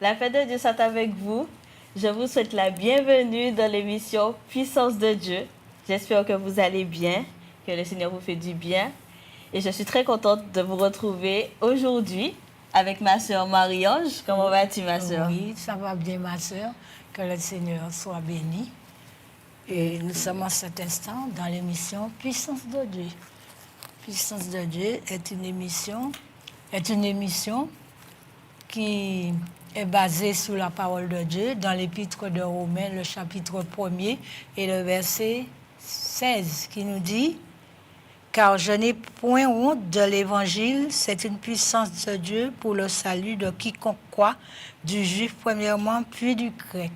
La paix de Dieu soit avec vous. Je vous souhaite la bienvenue dans l'émission Puissance de Dieu. J'espère que vous allez bien, que le Seigneur vous fait du bien. Et je suis très contente de vous retrouver aujourd'hui avec ma sœur Marie-Ange. Comment vas-tu, ma sœur? Oui, ça va bien, ma sœur. Que le Seigneur soit béni. Et nous sommes en cet instant dans l'émission Puissance de Dieu. Puissance de Dieu est une émission qui est basée sur la parole de Dieu dans l'épître de Romains, le chapitre 1er et le verset 16 qui nous dit « Car je n'ai point honte de l'évangile, c'est une puissance de Dieu pour le salut de quiconque croit, du juif premièrement, puis du grec. »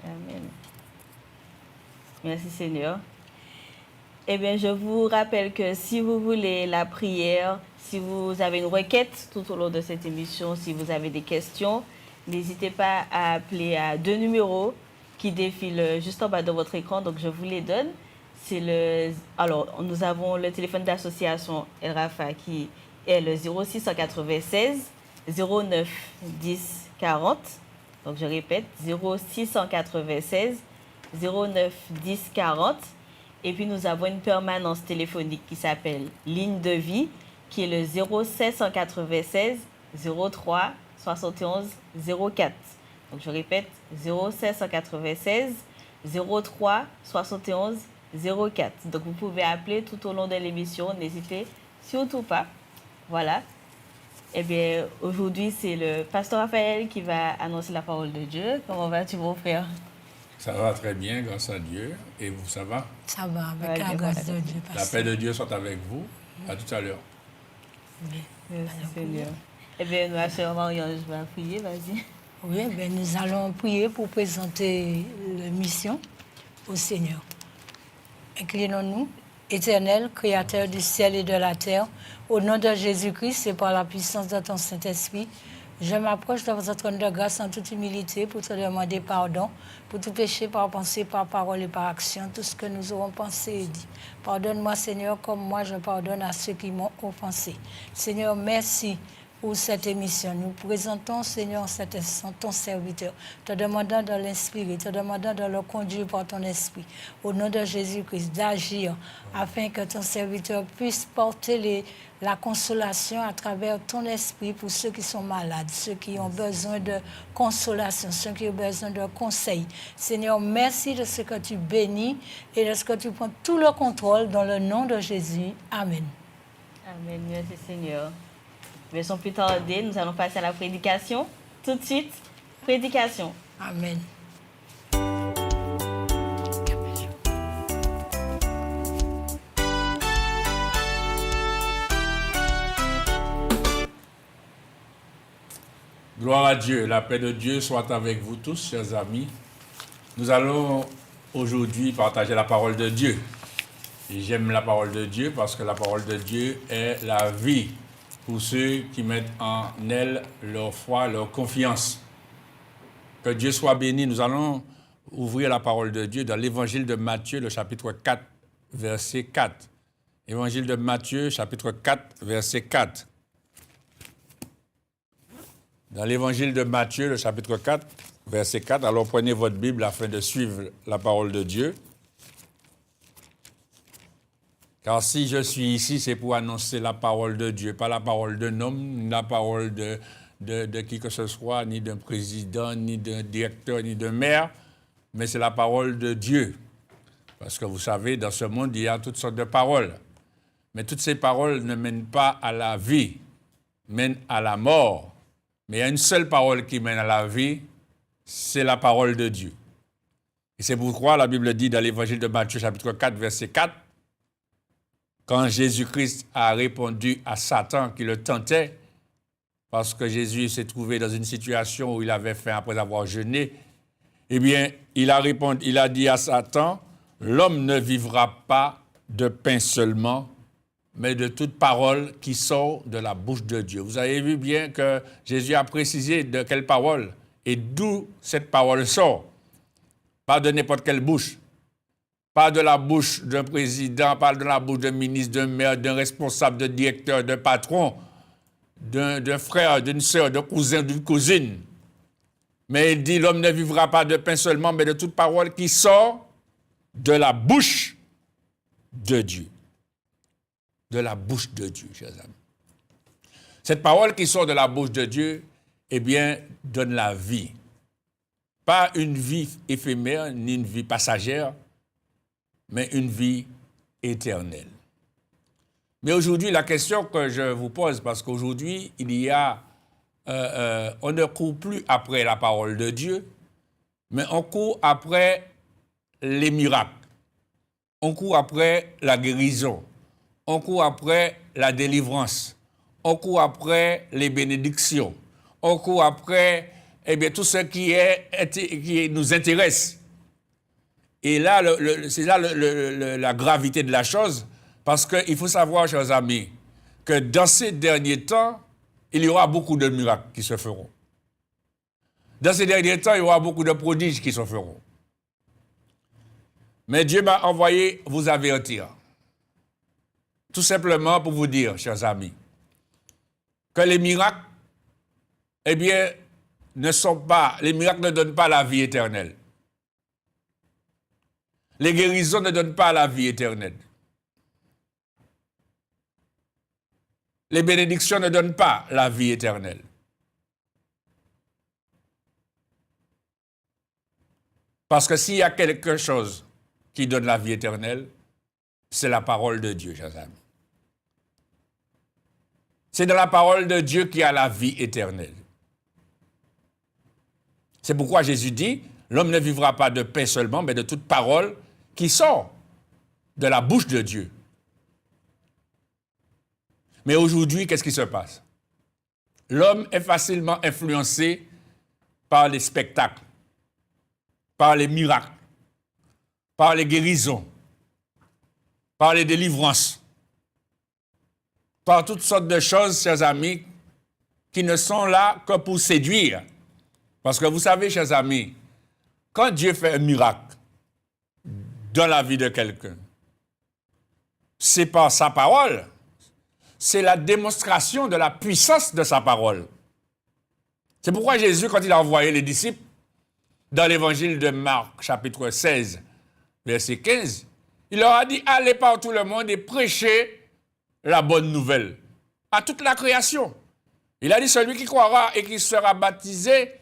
Amen. Merci Seigneur. Eh bien, je vous rappelle que si vous voulez la prière, si vous avez une requête tout au long de cette émission, si vous avez des questions, n'hésitez pas à appeler à 2 numéros qui défilent juste en bas de votre écran. Donc, je vous les donne. Alors, nous avons le téléphone d'association El Rafa qui est le 0696 09 10 40. Donc, je répète, 0696 09 10 40. Et puis, nous avons une permanence téléphonique qui s'appelle Ligne de vie, qui est le 0796 03 71 04. Donc, je répète, 0796 03 71 04. Donc, vous pouvez appeler tout au long de l'émission. N'hésitez surtout pas. Voilà. Eh bien, aujourd'hui, c'est le pasteur Raphaël qui va annoncer la parole de Dieu. Comment vas-tu, mon frère? Ça va très bien, grâce à Dieu. Et vous, ça va? Ça va, avec la grâce de Dieu. La paix de Dieu soit avec vous. À tout à l'heure. Merci, Seigneur. Eh bien, ma sœur Marie-Ange va prier, vas-y. Oui, ben nous allons prier pour présenter la mission au Seigneur. Inclinons-nous, Éternel, Créateur du ciel et de la terre, au nom de Jésus-Christ et par la puissance de ton Saint-Esprit, je m'approche de votre trône de grâce en toute humilité pour te demander pardon pour tout péché par pensée, par parole et par action, tout ce que nous aurons pensé et dit. Pardonne-moi, Seigneur, comme moi je pardonne à ceux qui m'ont offensé. Seigneur, merci pour cette émission. Nous présentons, Seigneur, cet instant, ton serviteur, te demandant de l'inspirer, te demandant de le conduire par ton esprit, au nom de Jésus-Christ, d'agir afin que ton serviteur puisse porter la consolation à travers ton esprit pour ceux qui sont malades, ceux qui ont besoin de consolation, ceux qui ont besoin de conseils. Seigneur, merci de ce que tu bénis et de ce que tu prends tout le contrôle dans le nom de Jésus. Amen. Amen. Merci, Seigneur. Mais sans plus tarder, nous allons passer à la prédication. Tout de suite, prédication. Amen. Gloire à Dieu, la paix de Dieu soit avec vous tous, chers amis. Nous allons aujourd'hui partager la parole de Dieu. Et j'aime la parole de Dieu parce que la parole de Dieu est la vie pour ceux qui mettent en elle leur foi, leur confiance. Que Dieu soit béni. Nous allons ouvrir la parole de Dieu dans l'évangile de Matthieu, le chapitre 4, verset 4. Évangile de Matthieu, chapitre 4, verset 4. Dans l'évangile de Matthieu, le chapitre 4, verset 4, alors prenez votre Bible afin de suivre la parole de Dieu. Car si je suis ici, c'est pour annoncer la parole de Dieu, pas la parole d'un homme, ni la parole de qui que ce soit, ni d'un président, ni d'un directeur, ni d'un maire, mais c'est la parole de Dieu. Parce que vous savez, dans ce monde, il y a toutes sortes de paroles. Mais toutes ces paroles ne mènent pas à la vie, mènent à la mort. Mais il y a une seule parole qui mène à la vie, c'est la parole de Dieu. Et c'est pourquoi la Bible dit dans l'évangile de Matthieu, chapitre 4, verset 4, quand Jésus-Christ a répondu à Satan qui le tentait, parce que Jésus s'est trouvé dans une situation où il avait faim après avoir jeûné, eh bien, il a dit à Satan, « L'homme ne vivra pas de pain seulement, mais de toute parole qui sort de la bouche de Dieu. » Vous avez vu bien que Jésus a précisé de quelle parole et d'où cette parole sort. Pas de n'importe quelle bouche. Pas de la bouche d'un président, pas de la bouche d'un ministre, d'un maire, d'un responsable, d'un directeur, d'un patron, d'un frère, d'une sœur, d'un cousin, d'une cousine. Mais il dit, l'homme ne vivra pas de pain seulement, mais de toute parole qui sort de la bouche de Dieu. De la bouche de Dieu, chers amis. Cette parole qui sort de la bouche de Dieu, eh bien, donne la vie. Pas une vie éphémère, ni une vie passagère, mais une vie éternelle. Mais aujourd'hui, la question que je vous pose, parce qu'aujourd'hui, il y a, on ne court plus après la parole de Dieu, mais on court après les miracles. On court après la guérison. On court après la délivrance. On court après les bénédictions. On court après tout ce qui nous intéresse. Et là, c'est là la gravité de la chose, parce qu'il faut savoir, chers amis, que dans ces derniers temps, il y aura beaucoup de miracles qui se feront. Dans ces derniers temps, il y aura beaucoup de prodiges qui se feront. Mais Dieu m'a envoyé vous avertir. Tout simplement pour vous dire, chers amis, que les miracles, les miracles ne donnent pas la vie éternelle. Les guérisons ne donnent pas la vie éternelle. Les bénédictions ne donnent pas la vie éternelle. Parce que s'il y a quelque chose qui donne la vie éternelle, c'est la parole de Dieu, chers amis. C'est dans la parole de Dieu qu'il y a la vie éternelle. C'est pourquoi Jésus dit, l'homme ne vivra pas de pain seulement, mais de toute parole qui sort de la bouche de Dieu. Mais aujourd'hui, qu'est-ce qui se passe? L'homme est facilement influencé par les spectacles, par les miracles, par les guérisons, par les délivrances, par toutes sortes de choses, chers amis, qui ne sont là que pour séduire. Parce que vous savez, chers amis, quand Dieu fait un miracle dans la vie de quelqu'un, c'est par sa parole. C'est la démonstration de la puissance de sa parole. C'est pourquoi Jésus, quand il a envoyé les disciples, dans l'évangile de Marc, chapitre 16, verset 15, il leur a dit, allez par tout le monde et prêchez la bonne nouvelle à toute la création. Il a dit, celui qui croira et qui sera baptisé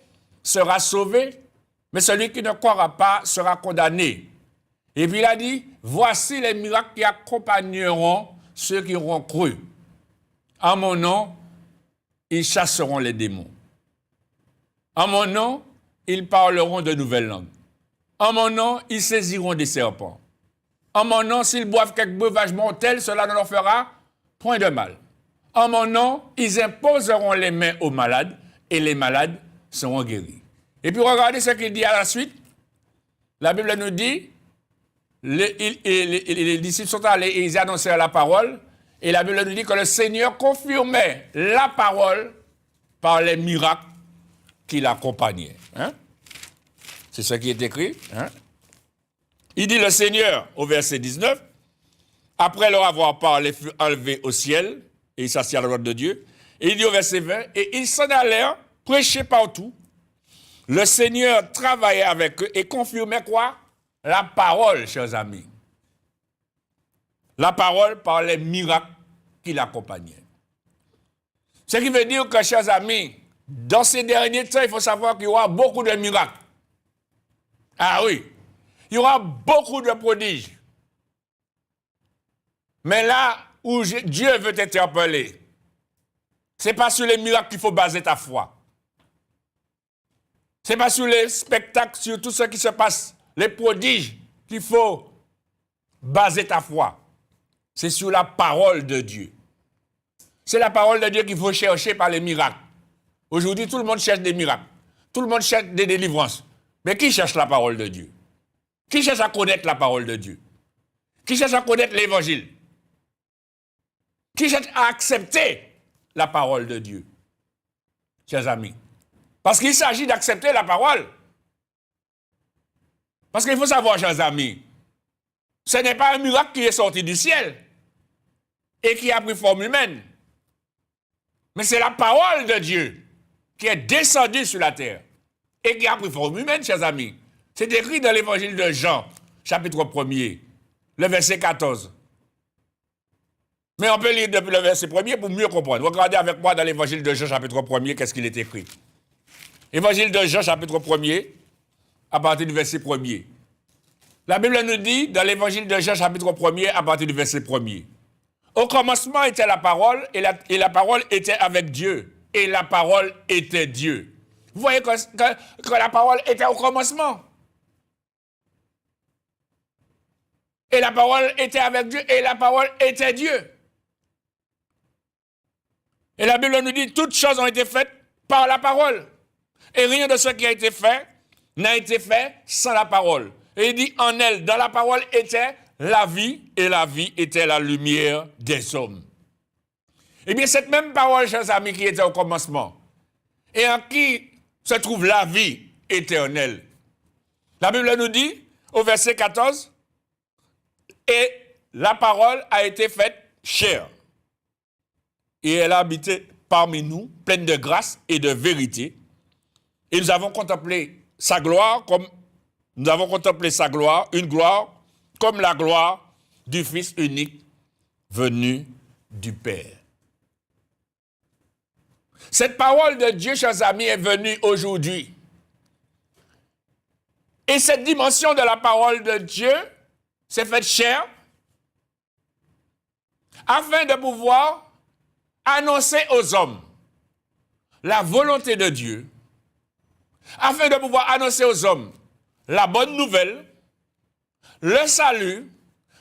sera sauvé, mais celui qui ne croira pas sera condamné. Et puis il a dit, voici les miracles qui accompagneront ceux qui auront cru. En mon nom, ils chasseront les démons. En mon nom, ils parleront de nouvelles langues. En mon nom, ils saisiront des serpents. En mon nom, s'ils boivent quelque breuvage mortel, cela ne leur fera point de mal. En mon nom, ils imposeront les mains aux malades et les malades seront guéris. Et puis regardez ce qu'il dit à la suite. La Bible nous dit, les disciples sont allés et ils annoncèrent la parole. Et la Bible nous dit que le Seigneur confirmait la parole par les miracles qui l'accompagnaient. Hein? C'est ce qui est écrit. Hein? Il dit le Seigneur, au verset 19, après leur avoir parlé, fut enlevé au ciel, et il s'assit à la droite de Dieu. Et il dit au verset 20, et ils s'en allèrent prêcher partout. Le Seigneur travaillait avec eux et confirmait quoi? La parole, chers amis. La parole par les miracles qui l'accompagnaient. Ce qui veut dire que, chers amis, dans ces derniers temps, il faut savoir qu'il y aura beaucoup de miracles. Ah oui, il y aura beaucoup de prodiges. Mais là où Dieu veut t'interpeller, ce n'est pas sur les miracles qu'il faut baser ta foi. Ce n'est pas sur les spectacles, sur tout ce qui se passe, les prodiges qu'il faut baser ta foi. C'est sur la parole de Dieu. C'est la parole de Dieu qu'il faut chercher par les miracles. Aujourd'hui, tout le monde cherche des miracles. Tout le monde cherche des délivrances. Mais qui cherche la parole de Dieu? Qui cherche à connaître la parole de Dieu? Qui cherche à connaître l'évangile? Qui cherche à accepter la parole de Dieu? Chers amis. Parce qu'il s'agit d'accepter la parole. Parce qu'il faut savoir, chers amis, ce n'est pas un miracle qui est sorti du ciel et qui a pris forme humaine. Mais c'est la parole de Dieu qui est descendue sur la terre. et qui a pris forme humaine, chers amis. C'est écrit dans l'évangile de Jean, chapitre 1er, le verset 14. Mais on peut lire depuis le verset 1er pour mieux comprendre. Regardez avec moi dans l'évangile de Jean, chapitre 1er, qu'est-ce qu'il est écrit. Évangile de Jean, chapitre 1er, à partir du verset 1er. La Bible nous dit, dans l'évangile de Jean, chapitre 1er, à partir du verset 1er. Au commencement était la parole, et la parole était avec Dieu, et la parole était Dieu. Vous voyez que la parole était au commencement. Et la parole était avec Dieu, et la parole était Dieu. Et la Bible nous dit, toutes choses ont été faites par la parole. Et rien de ce qui a été fait n'a été fait sans la parole. Et il dit, en elle, dans la parole était la vie, et la vie était la lumière des hommes. Eh bien, cette même parole, chers amis, qui était au commencement, et en qui se trouve la vie éternelle. La Bible nous dit, au verset 14, et la parole a été faite chair. Et elle a habité parmi nous, pleine de grâce et de vérité. Et nous avons contemplé sa gloire une gloire comme la gloire du Fils unique venu du Père. Cette parole de Dieu, chers amis, est venue aujourd'hui. Et cette dimension de la parole de Dieu s'est faite chair afin de pouvoir annoncer aux hommes la volonté de Dieu, afin de pouvoir annoncer aux hommes la bonne nouvelle, le salut,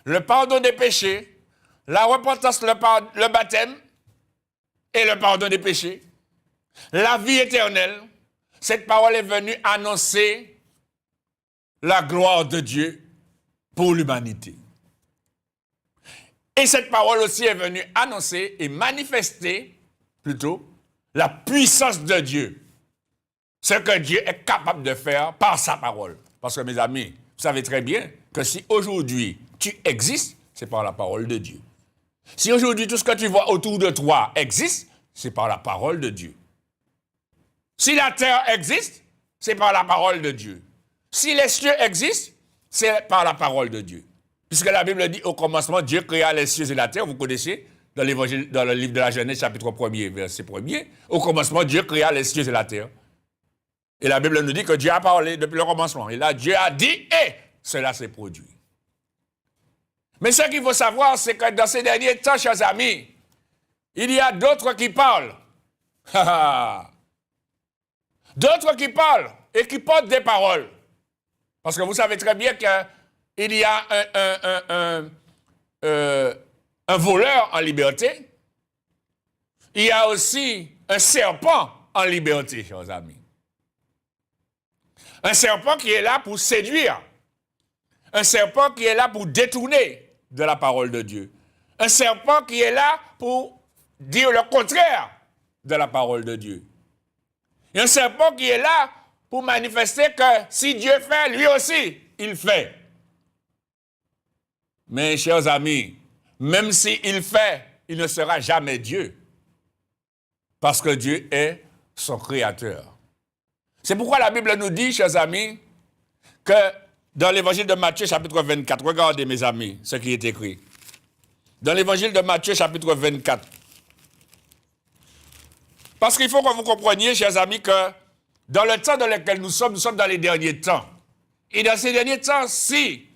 le pardon des péchés, la repentance, le baptême et le pardon des péchés, la vie éternelle. Cette parole est venue annoncer la gloire de Dieu pour l'humanité. Et cette parole aussi est venue annoncer et manifester, plutôt, la puissance de Dieu. Ce que Dieu est capable de faire par sa parole. Parce que, mes amis, vous savez très bien que si aujourd'hui tu existes, c'est par la parole de Dieu. Si aujourd'hui tout ce que tu vois autour de toi existe, c'est par la parole de Dieu. Si la terre existe, c'est par la parole de Dieu. Si les cieux existent, c'est par la parole de Dieu. Puisque la Bible dit, au commencement, Dieu créa les cieux et la terre, vous connaissez, dans le livre de la Genèse, chapitre 1er, verset 1er, au commencement, Dieu créa les cieux et la terre. Et la Bible nous dit que Dieu a parlé depuis le commencement. Et là, Dieu a dit, et cela s'est produit. Mais ce qu'il faut savoir, c'est que dans ces derniers temps, chers amis, il y a d'autres qui parlent. D'autres qui parlent et qui portent des paroles. Parce que vous savez très bien qu'il y a un voleur en liberté. Il y a aussi un serpent en liberté, chers amis. Un serpent qui est là pour séduire. Un serpent qui est là pour détourner de la parole de Dieu. Un serpent qui est là pour dire le contraire de la parole de Dieu. Et un serpent qui est là pour manifester que si Dieu fait, lui aussi, il fait. Mais, chers amis, même s'il fait, il ne sera jamais Dieu. Parce que Dieu est son créateur. C'est pourquoi la Bible nous dit, chers amis, que dans l'évangile de Matthieu, chapitre 24, regardez mes amis, ce qui est écrit. Dans l'évangile de Matthieu, chapitre 24. Parce qu'il faut que vous compreniez, chers amis, que dans le temps dans lequel nous sommes dans les derniers temps. Et dans ces derniers temps, si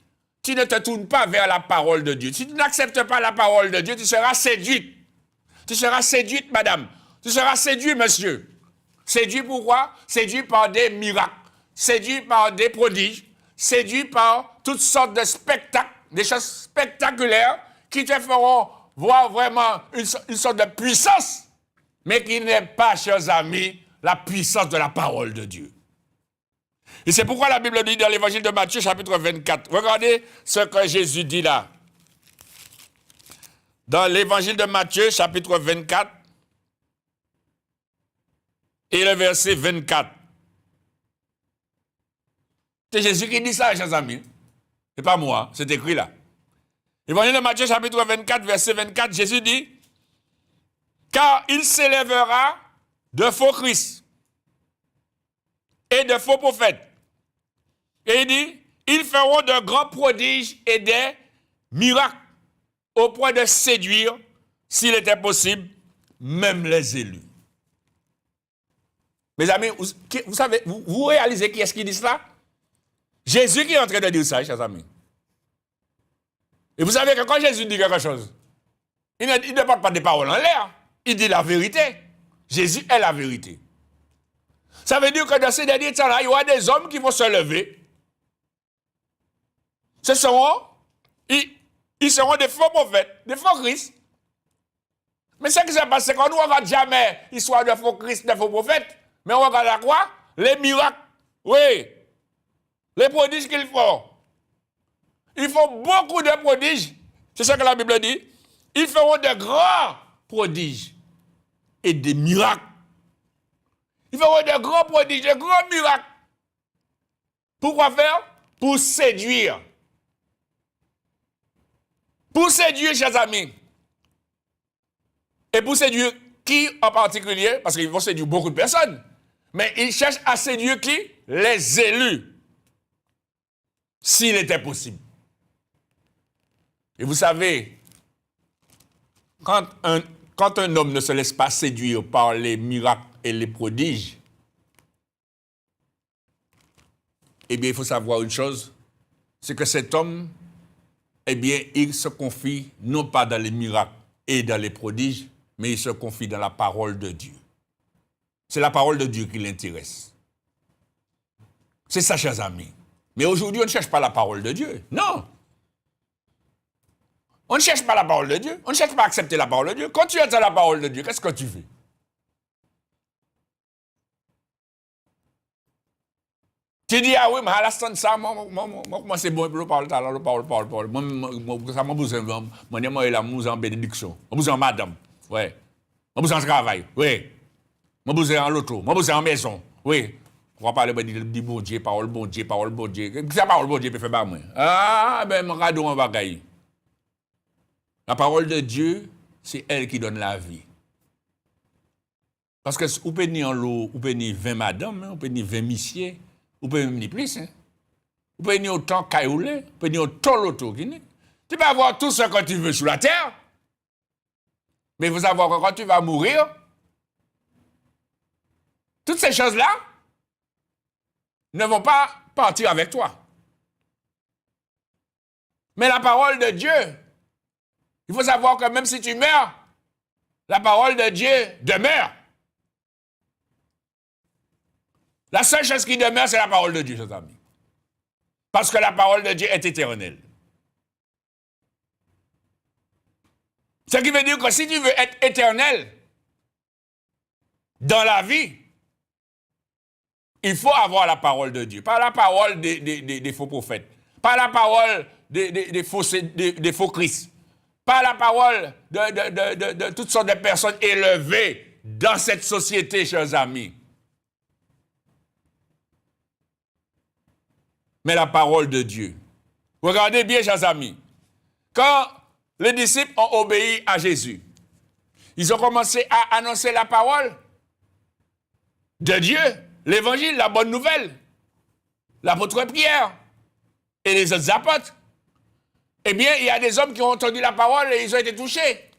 tu ne te tournes pas vers la parole de Dieu, si tu n'acceptes pas la parole de Dieu, tu seras séduite. Tu seras séduite, madame. Tu seras séduit, monsieur. Séduit pourquoi? Séduit par des miracles, séduit par des prodiges, séduit par toutes sortes de spectacles, des choses spectaculaires qui te feront voir vraiment une sorte de puissance, mais qui n'est pas, chers amis, la puissance de la parole de Dieu. Et c'est pourquoi la Bible dit dans l'évangile de Matthieu, chapitre 24, regardez ce que Jésus dit là. Dans l'évangile de Matthieu, chapitre 24, et le verset 24. C'est Jésus qui dit ça, chers amis. Ce n'est pas moi, c'est écrit là. L'évangile de Matthieu, chapitre 24, verset 24, Jésus dit, « Car il s'élèvera de faux Christ, et de faux prophètes. Et il dit, ils feront de grands prodiges et des miracles au point de séduire, s'il était possible, même les élus. Mes amis, vous savez, vous réalisez qui est-ce qui dit cela? Jésus qui est en train de dire ça, chers amis. Et vous savez que quand Jésus dit quelque chose, il ne porte pas des paroles en l'air. Il dit la vérité. Jésus est la vérité. Ça veut dire que dans ces derniers temps-là, il y aura des hommes qui vont se lever. Ils seront des faux prophètes, des faux Christ. Mais ce qui s'est passé, c'est qu'on ne regarde jamais l'histoire de faux Christ, de faux prophètes. Mais on regarde à quoi? Les miracles. Oui. Les prodiges qu'ils font. Ils font beaucoup de prodiges. C'est ça que la Bible dit. Ils feront de grands prodiges et des miracles. Ils feront de grands prodiges, de grands miracles. Pourquoi faire? Pour séduire. Pour séduire, chers amis. Et pour séduire qui en particulier? Parce qu'ils vont séduire beaucoup de personnes. Mais ils cherchent à séduire qui? Les élus. S'il était possible. Et vous savez, quand un homme ne se laisse pas séduire par les miracles et les prodiges, eh bien, il faut savoir une chose, c'est que cet homme, eh bien, il se confie non pas dans les miracles et dans les prodiges, mais il se confie dans la parole de Dieu. C'est la parole de Dieu qui l'intéresse. C'est ça, chers amis. Mais aujourd'hui, on ne cherche pas la parole de Dieu. Non. On ne cherche pas la parole de Dieu. On ne cherche pas à accepter la parole de Dieu. Quand tu entends la parole de Dieu, qu'est-ce que tu fais? Tu dis, ah oui, mais à l'instant ça, moi c'est bon, le parole. Moi, ça m'a besoin, moi, il a besoin en bénédiction. Moi, besoin en madame. Oui. Moi, besoin en travail. Oui. Moi, besoin en loto. Moi, besoin en maison. Oui. On va parler de bon Dieu, parole bon Dieu, parole bon Dieu. Qu'est-ce que la parole bon Dieu peut faire par moi? Ah, ben, mon radeau en bagaille. La parole de Dieu, c'est elle qui donne la vie. Parce que vous pouvez ni en l'eau, vous pouvez ni 20 madame, vous pouvez ni 20 messieurs, vous pouvez même ni plus. Hein. Vous pouvez ni autant cailloulé, vous pouvez ni autant l'auto. Tu peux avoir tout ce que tu veux sur la terre, mais il faut savoir que quand tu vas mourir, toutes ces choses-là ne vont pas partir avec toi. Mais la parole de Dieu, il faut savoir que même si tu meurs, la parole de Dieu demeure. La seule chose qui demeure, c'est la parole de Dieu, chers amis. Parce que la parole de Dieu est éternelle. Ce qui veut dire que si tu veux être éternel dans la vie, il faut avoir la parole de Dieu. Pas la parole des faux prophètes. Pas la parole des faux Christ. Pas la parole de toutes sortes de personnes élevées dans cette société, chers amis. Mais la parole de Dieu. Regardez bien, chers amis. Quand les disciples ont obéi à Jésus, ils ont commencé à annoncer la parole de Dieu, l'évangile, la bonne nouvelle. L'apôtre Pierre et les autres apôtres. Eh bien, il y a des hommes qui ont entendu la parole et ils ont été touchés.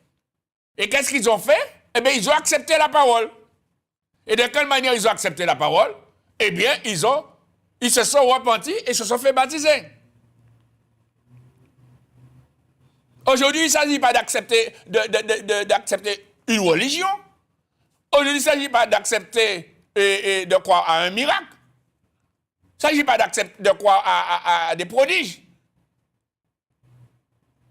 Et qu'est-ce qu'ils ont fait? Eh bien, ils ont accepté la parole. Et de quelle manière ils ont accepté la parole? Eh bien, ils se sont repentis et se sont fait baptiser. Aujourd'hui, il ne s'agit pas d'accepter une religion. Aujourd'hui, il ne s'agit pas d'accepter et de croire à un miracle. Il ne s'agit pas de croire à des prodiges.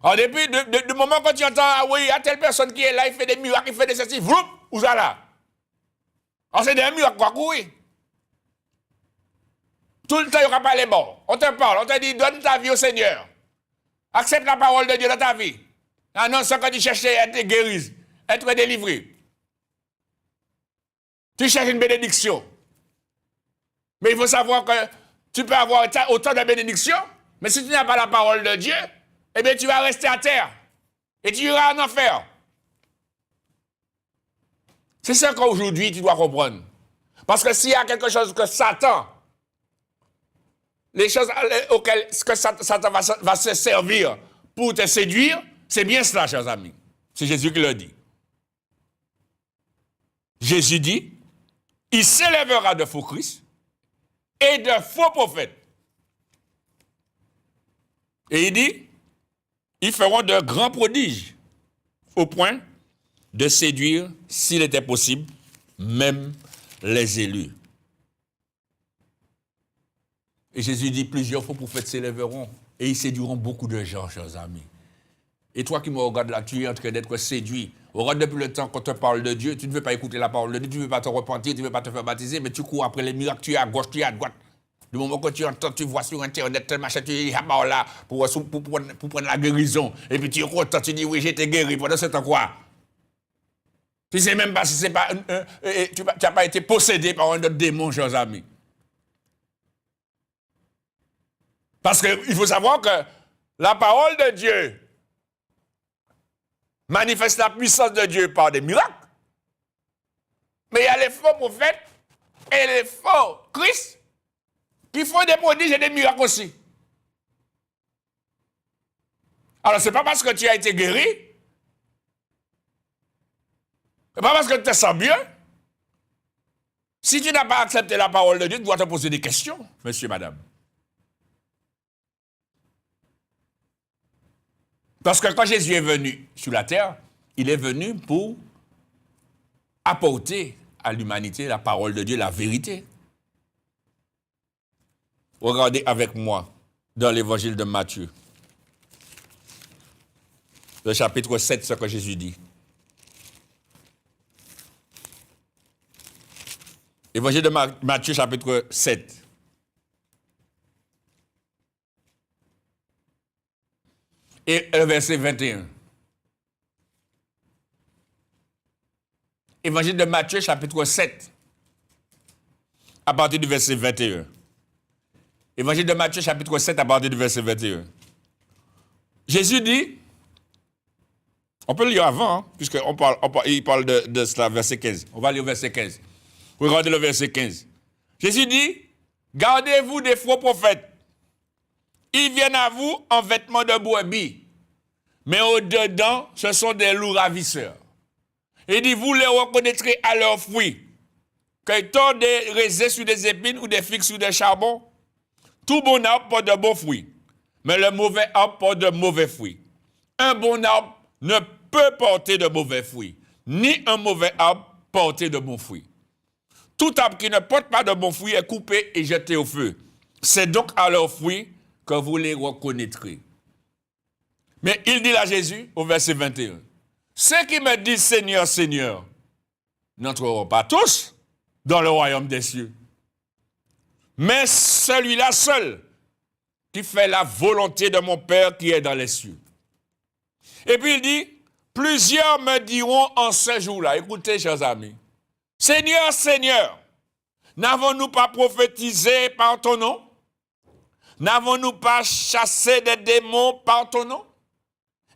Alors, depuis le moment quand tu entends, ah oui, il y a telle personne qui est là, il fait des miracles, il fait des ceci, vroup, où ça là? Alors, c'est des miracles, quoi, oui. Tout le temps, il n'y aura pas les bords. On te parle, on te dit, donne ta vie au Seigneur. Accepte la parole de Dieu dans ta vie. Annonce que tu cherches à être guéri, être délivré. Tu cherches une bénédiction. Mais il faut savoir que tu peux avoir autant de bénédictions, mais si tu n'as pas la parole de Dieu, eh bien tu vas rester à terre. Et tu iras en enfer. C'est ça qu'aujourd'hui tu dois comprendre. Parce que s'il y a quelque chose que Satan les choses auxquelles que Satan va se servir pour te séduire, c'est bien cela, chers amis. C'est Jésus qui le dit. Jésus dit, il s'élèvera de faux Christ et de faux prophètes. Et il dit, ils feront de grands prodiges au point de séduire, s'il était possible, même les élus. Et Jésus dit, plusieurs faux prophètes s'élèveront et ils séduiront beaucoup de gens, chers amis. Et toi qui me regardes là, tu es en train d'être séduit. Regarde depuis le temps qu'on te parle de Dieu, tu ne veux pas écouter la parole de Dieu, tu ne veux pas te repentir, tu ne veux pas te faire baptiser, mais tu cours après les miracles, tu es à gauche, tu es à droite. Du moment que tu entends, tu vois sur Internet, tel machin, tu dis, là, pour prendre la guérison. Et puis tu es content, tu dis, oui, j'ai été guéri. Pendant ce temps, quoi? Tu ne sais même pas si c'est pas. Tu n'as pas été possédé par un autre démon, chers amis. Parce qu'il faut savoir que la parole de Dieu manifeste la puissance de Dieu par des miracles. Mais il y a les faux prophètes et les faux Christ qui font des prodiges et des miracles aussi. Alors, ce n'est pas parce que tu as été guéri, ce n'est pas parce que tu te sens bien. Si tu n'as pas accepté la parole de Dieu, tu dois te poser des questions, monsieur, madame. Parce que quand Jésus est venu sur la terre, il est venu pour apporter à l'humanité la parole de Dieu, la vérité. Regardez avec moi dans l'évangile de Matthieu, le chapitre 7, ce que Jésus dit. Évangile de Matthieu, chapitre 7. Et le verset 21. Évangile de Matthieu, chapitre 7, à partir du verset 21. Évangile de Matthieu, chapitre 7, à partir du verset 21. Jésus dit, on peut le lire avant, hein, puisqu'il parle de cela, verset 15. On va lire au verset 15. Regardez le verset 15. Jésus dit, gardez-vous des faux prophètes. Ils viennent à vous en vêtements de brebis, mais au-dedans, ce sont des loups ravisseurs. Il dit, vous les reconnaîtrez à leurs fruits. Cueille-t-on des raisins sur des épines ou des figues sur des charbons? Tout bon arbre porte de bons fruits, mais le mauvais arbre porte de mauvais fruits. Un bon arbre ne peut porter de mauvais fruits, ni un mauvais arbre porter de bons fruits. Tout arbre qui ne porte pas de bons fruits est coupé et jeté au feu. C'est donc à leurs fruits que vous les reconnaîtrez. Mais il dit à Jésus, au verset 21, ceux qui me disent Seigneur, Seigneur, n'entreront pas tous dans le royaume des cieux, mais celui-là seul qui fait la volonté de mon Père qui est dans les cieux. Et puis il dit, plusieurs me diront en ce jour-là, écoutez chers amis, Seigneur, Seigneur, n'avons-nous pas prophétisé par ton nom? N'avons-nous pas chassé des démons par ton nom?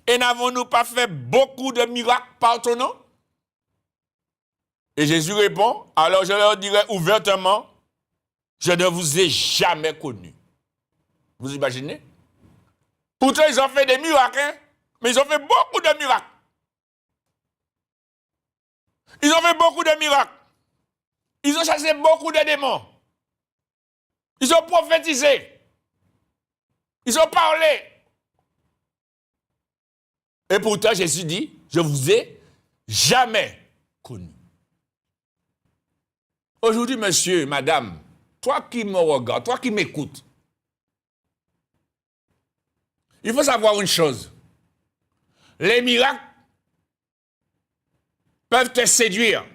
Et n'avons-nous pas fait beaucoup de miracles par ton nom? Et Jésus répond, alors je leur dirai ouvertement, je ne vous ai jamais connu. Vous imaginez? Pourtant, ils ont fait des miracles, hein? Mais ils ont fait beaucoup de miracles. Ils ont fait beaucoup de miracles. Ils ont chassé beaucoup de démons. Ils ont prophétisé. Ils ont parlé. Et pourtant, Jésus dit, je vous ai jamais connu. Aujourd'hui, monsieur, madame, toi qui me regardes, toi qui m'écoutes, il faut savoir une chose. Les miracles peuvent te séduire.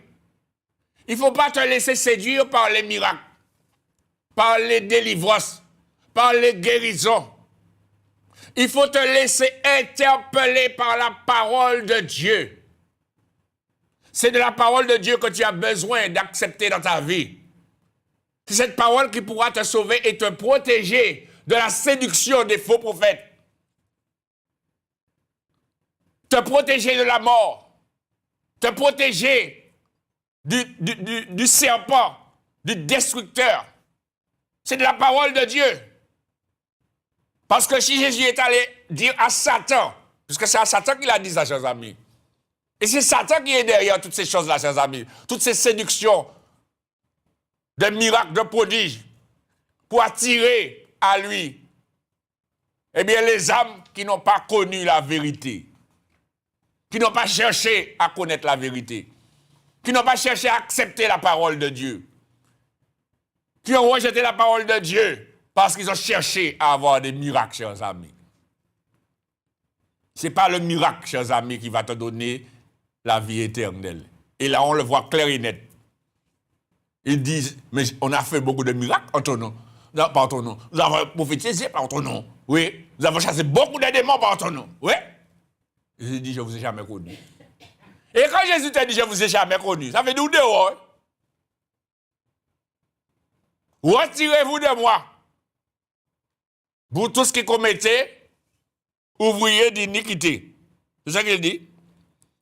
Il ne faut pas te laisser séduire par les miracles, par les délivrances, par les guérisons. Il faut te laisser interpeller par la parole de Dieu. C'est de la parole de Dieu que tu as besoin d'accepter dans ta vie. C'est cette parole qui pourra te sauver et te protéger de la séduction des faux prophètes. Te protéger de la mort. Te protéger du serpent, du destructeur. C'est de la parole de Dieu. Parce que si Jésus est allé dire à Satan, puisque c'est à Satan qu'il a dit ça, chers amis, et c'est Satan qui est derrière toutes ces choses-là, chers amis, toutes ces séductions, de miracles, de prodiges, pour attirer à lui, eh bien, les âmes qui n'ont pas connu la vérité, qui n'ont pas cherché à connaître la vérité, qui n'ont pas cherché à accepter la parole de Dieu, qui ont rejeté la parole de Dieu parce qu'ils ont cherché à avoir des miracles, chers amis. Ce n'est pas le miracle, chers amis, qui va te donner la vie éternelle. Et là, on le voit clair et net. Ils disent, mais on a fait beaucoup de miracles en ton nom. Non, par ton nom. Nous avons prophétisé par ton nom. Oui. Nous avons chassé beaucoup de démons par ton nom. Oui. Jésus dit, je ne vous ai jamais connu. Et quand Jésus t'a dit, je ne vous ai jamais connu, ça fait nous dehors. Hein? Retirez-vous de moi. Vous tous qui commettez ouvriers d'iniquité. C'est ça qu'il dit.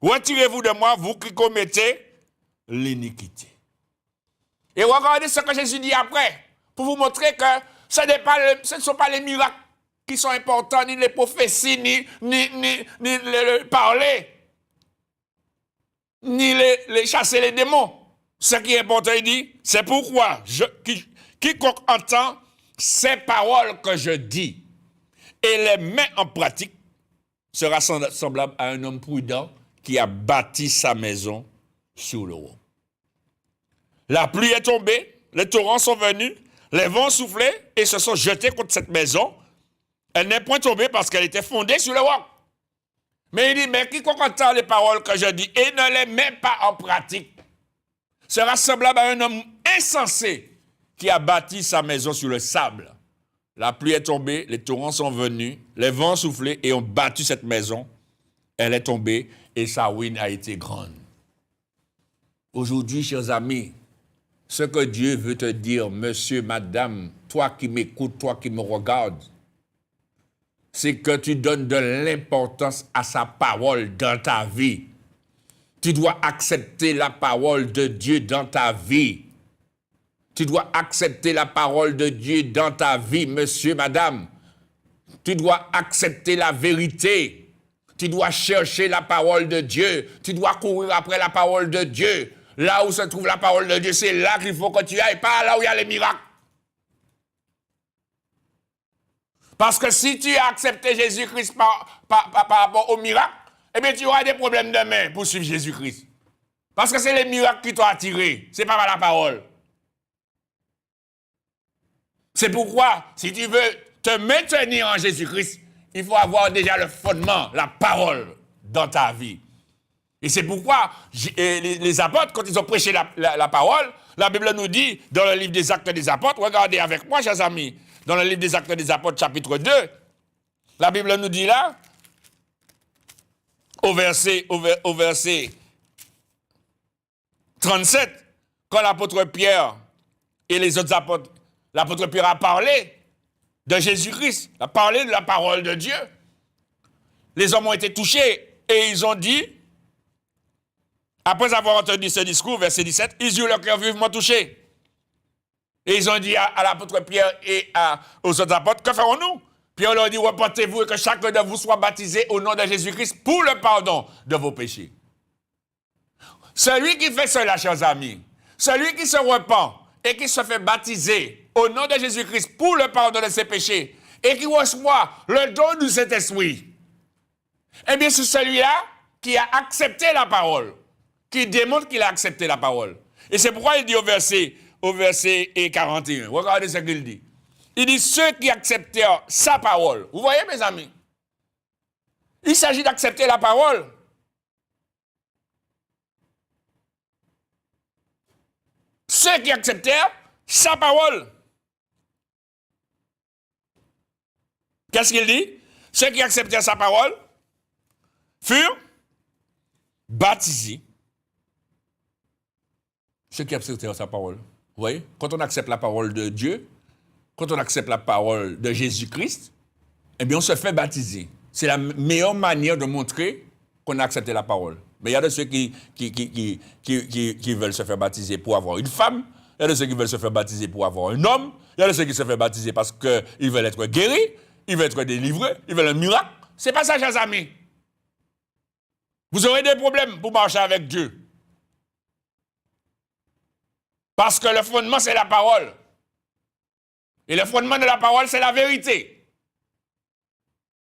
Retirez-vous de moi, vous qui commettez l'iniquité. Et regardez ce que Jésus dit après, pour vous montrer que ce ne sont pas les miracles qui sont importants, ni les prophéties, ni le parler, ni les chasser les démons. Ce qui est important, il dit, c'est pourquoi quiconque entend ces paroles que je dis et les met en pratique sera semblable à un homme prudent qui a bâti sa maison sur le roc. La pluie est tombée, les torrents sont venus, les vents ont soufflé et se sont jetés contre cette maison. Elle n'est point tombée parce qu'elle était fondée sur le roc. Mais il dit, mais quiconque entend les paroles que je dis et ne les met pas en pratique sera semblable à un homme insensé qui a bâti sa maison sur le sable. La pluie est tombée, les torrents sont venus, les vents ont soufflé et ont battu cette maison. Elle est tombée et sa ruine a été grande. Aujourd'hui, chers amis, ce que Dieu veut te dire, monsieur, madame, toi qui m'écoutes, toi qui me regardes, c'est que tu donnes de l'importance à sa parole dans ta vie. Tu dois accepter la parole de Dieu dans ta vie. Tu dois accepter la parole de Dieu dans ta vie, monsieur, madame. Tu dois accepter la vérité. Tu dois chercher la parole de Dieu. Tu dois courir après la parole de Dieu. Là où se trouve la parole de Dieu, c'est là qu'il faut que tu ailles, pas là où il y a les miracles. Parce que si tu as accepté Jésus-Christ par rapport aux miracles, eh bien tu auras des problèmes demain pour suivre Jésus-Christ. Parce que c'est les miracles qui t'ont attiré, c'est pas la parole. C'est pourquoi, si tu veux te maintenir en Jésus-Christ, il faut avoir déjà le fondement, la parole dans ta vie. Et c'est pourquoi les apôtres, quand ils ont prêché la parole, la Bible nous dit, dans le livre des Actes des Apôtres, regardez avec moi, chers amis, dans le livre des Actes des Apôtres, chapitre 2, la Bible nous dit là, au verset 37, quand l'apôtre Pierre et les autres apôtres, l'apôtre Pierre a parlé de Jésus-Christ, a parlé de la parole de Dieu, les hommes ont été touchés et ils ont dit, après avoir entendu ce discours, verset 17, ils eurent leur cœur vivement touché. Et ils ont dit à l'apôtre Pierre et aux autres apôtres, que ferons-nous? Pierre leur dit, repentez-vous et que chacun de vous soit baptisé au nom de Jésus-Christ pour le pardon de vos péchés. Celui qui fait cela, chers amis, celui qui se repent et qui se fait baptiser au nom de Jésus-Christ pour le pardon de ses péchés et qui reçoit le don du Saint-Esprit, eh bien c'est celui-là qui a accepté la parole, qui démontre qu'il a accepté la parole. Et c'est pourquoi il dit au verset 41, regardez ce qu'il dit. Il dit, ceux qui acceptèrent sa parole. Vous voyez, mes amis? Il s'agit d'accepter la parole. Ceux qui acceptèrent sa parole. Qu'est-ce qu'il dit? Ceux qui acceptèrent sa parole furent baptisés. Ceux qui acceptèrent sa parole. Vous voyez? Quand on accepte la parole de Dieu, quand on accepte la parole de Jésus-Christ, eh bien, on se fait baptiser. C'est la meilleure manière de montrer qu'on a accepté la parole. Mais il y a de ceux qui veulent se faire baptiser pour avoir une femme, il y a de ceux qui veulent se faire baptiser pour avoir un homme, il y a de ceux qui se font baptiser parce qu'ils veulent être guéris, il va être délivré, il va le miracle. Ce n'est pas ça, chers amis. Vous aurez des problèmes pour marcher avec Dieu. Parce que le fondement, c'est la parole. Et le fondement de la parole, c'est la vérité.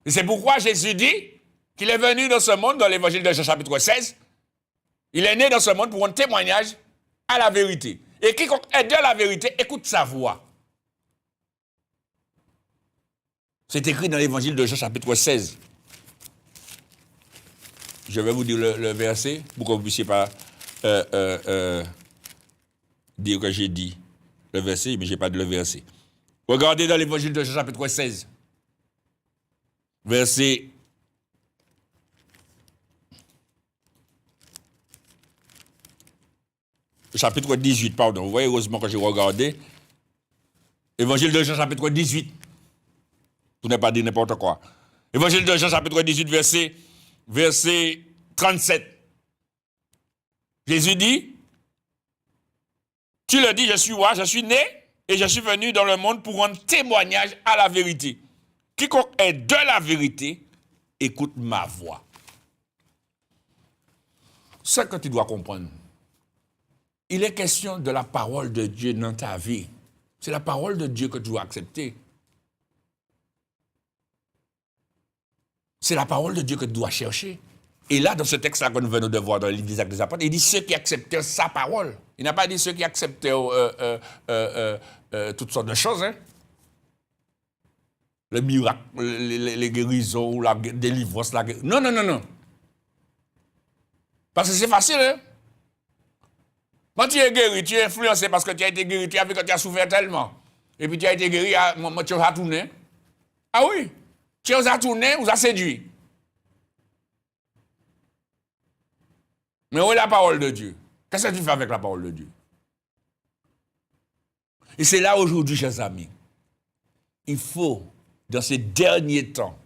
Et c'est pourquoi Jésus dit qu'il est venu dans ce monde, dans l'évangile de Jean chapitre 16, il est né dans ce monde pour rendre témoignage à la vérité. Et quiconque est de la vérité, écoute sa voix. C'est écrit dans l'évangile de Jean chapitre 16. Je vais vous dire le verset pour que vous ne puissiez pas dire que j'ai dit le verset, mais je n'ai pas de le verset. Regardez dans l'évangile de Jean chapitre 16, verset chapitre 18, pardon. Vous voyez, heureusement que j'ai regardé. Évangile de Jean chapitre 18. Pour ne pas dire n'importe quoi. Évangile de Jean chapitre 18, verset 37. Jésus dit, tu le dis, je suis roi, je suis né et je suis venu dans le monde pour rendre témoignage à la vérité. Quiconque est de la vérité, écoute ma voix. Ce que tu dois comprendre, il est question de la parole de Dieu dans ta vie. C'est la parole de Dieu que tu dois accepter. C'est la parole de Dieu que tu dois chercher. Et là, dans ce texte-là que nous venons de voir dans le livre des Actes des Apôtres, il dit ceux qui acceptèrent sa parole. Il n'a pas dit ceux qui acceptèrent toutes sortes de choses. Hein? Le miracle, les guérisons, la délivrance. Non, non, non, non. Parce que c'est facile. Hein? Quand tu es guéri, tu es influencé parce que tu as été guéri, tu as vu que tu as souffert tellement. Et puis tu as été guéri, tu as tourné. Ah oui, tu as tourné, vous as séduit. Mais où est la parole de Dieu? Qu'est-ce que tu fais avec la parole de Dieu? Et c'est là aujourd'hui, chers amis, il faut, dans ces derniers temps,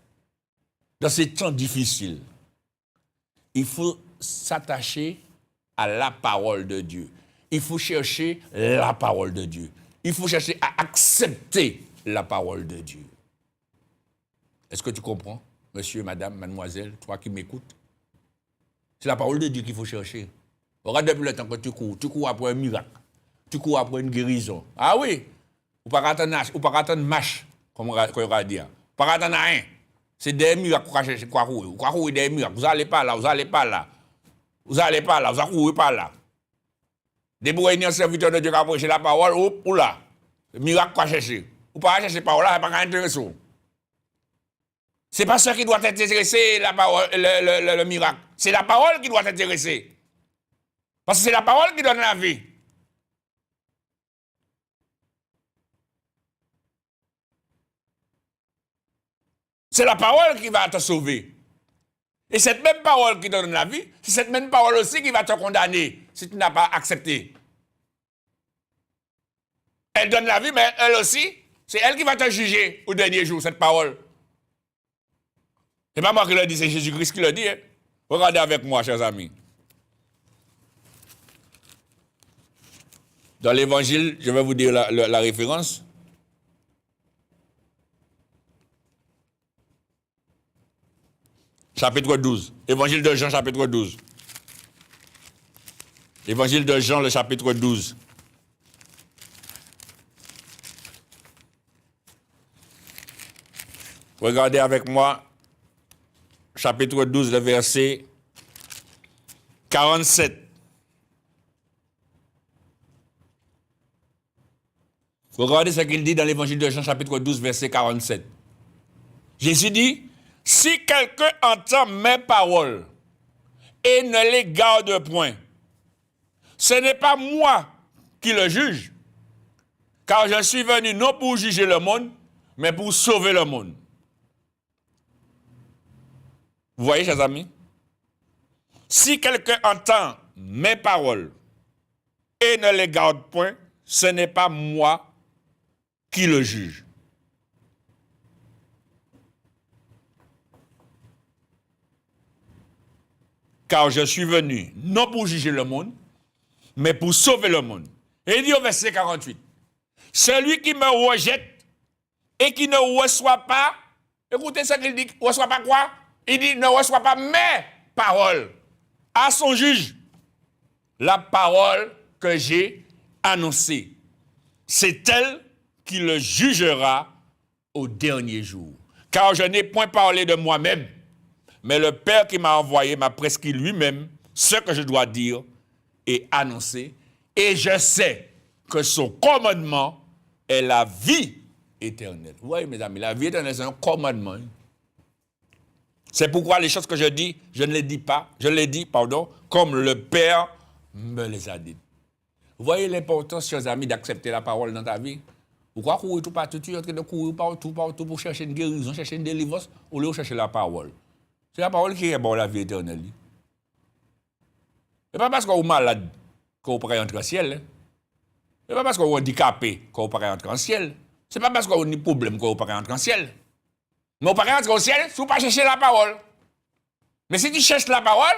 dans ces temps difficiles, il faut s'attacher à la parole de Dieu. Il faut chercher la parole de Dieu. Il faut chercher à accepter la parole de Dieu. Est-ce que tu comprends, monsieur, madame, mademoiselle, toi qui m'écoutes? C'est la parole de Dieu qu'il faut chercher. Regarde depuis le temps que tu cours après un miracle, tu cours après une guérison. Ah oui, ou pas attendre marche, comme on va dire. Pas attendre rien. C'est des miracles qu'on cherche, quoi courir. Quoi courir des miracles. Vous n'allez pas là, vous n'allez pas là. Vous n'allez pas là, vous n'allez courir pas là. Des un serviteur de Dieu qui a prêché la parole, ou là. Le miracle qu'on chercher. Ou pas chercher la parole là, c'est pas intéressant. C'est pas ça qui doit t'intéresser, la parole, le miracle. C'est la parole qui doit t'intéresser. Parce que c'est la parole qui donne la vie. C'est la parole qui va te sauver. Et cette même parole qui donne la vie, c'est cette même parole aussi qui va te condamner si tu n'as pas accepté. Elle donne la vie, mais elle aussi, c'est elle qui va te juger au dernier jour, cette parole. C'est pas moi qui le dis, c'est Jésus-Christ qui le dit. Hein? Regardez avec moi, chers amis. Dans l'évangile, je vais vous dire la référence. Chapitre 12. Évangile de Jean, chapitre 12. Évangile de Jean, le chapitre 12. Regardez avec moi, chapitre 12, le verset 47. Regardez ce qu'il dit dans l'évangile de Jean, chapitre 12, verset 47. Jésus dit, « Si quelqu'un entend mes paroles et ne les garde point, ce n'est pas moi qui le juge, car je suis venu non pour juger le monde, mais pour sauver le monde. » Vous voyez, chers amis? Si quelqu'un entend mes paroles et ne les garde point, ce n'est pas moi qui le juge. Car je suis venu non pour juger le monde, mais pour sauver le monde. Et il dit au verset 48, celui qui me rejette et qui ne reçoit pas Écoutez ce qu'il dit, reçois pas quoi? Il dit, ne reçois pas mes paroles. À son juge, la parole que j'ai annoncée, c'est elle qui le jugera au dernier jour. Car je n'ai point parlé de moi-même, mais le Père qui m'a envoyé m'a prescrit lui-même ce que je dois dire et annoncer. Et je sais que son commandement est la vie éternelle. Vous voyez, mes amis, la vie éternelle, c'est un commandement. C'est pourquoi les choses que je dis, je ne les dis pas, je les dis, comme le Père me les a dites. Vous voyez l'importance, chers amis, d'accepter la parole dans ta vie? Pourquoi courir tout partout, tu es en train de courir partout pour chercher une guérison, chercher une délivrance, au lieu de chercher la parole? C'est la parole qui est bonne, la vie éternelle. Ce n'est pas parce qu'on est malade qu'on pourrait entrer en ciel. Ce n'est pas parce qu'on est handicapé qu'on pourrait entrer en ciel. Ce n'est pas parce qu'on a des problèmes qu'on pourrait entrer en ciel. Mais on pourrait entrer au ciel si on ne pas chercher la parole. Mais si tu cherches la parole,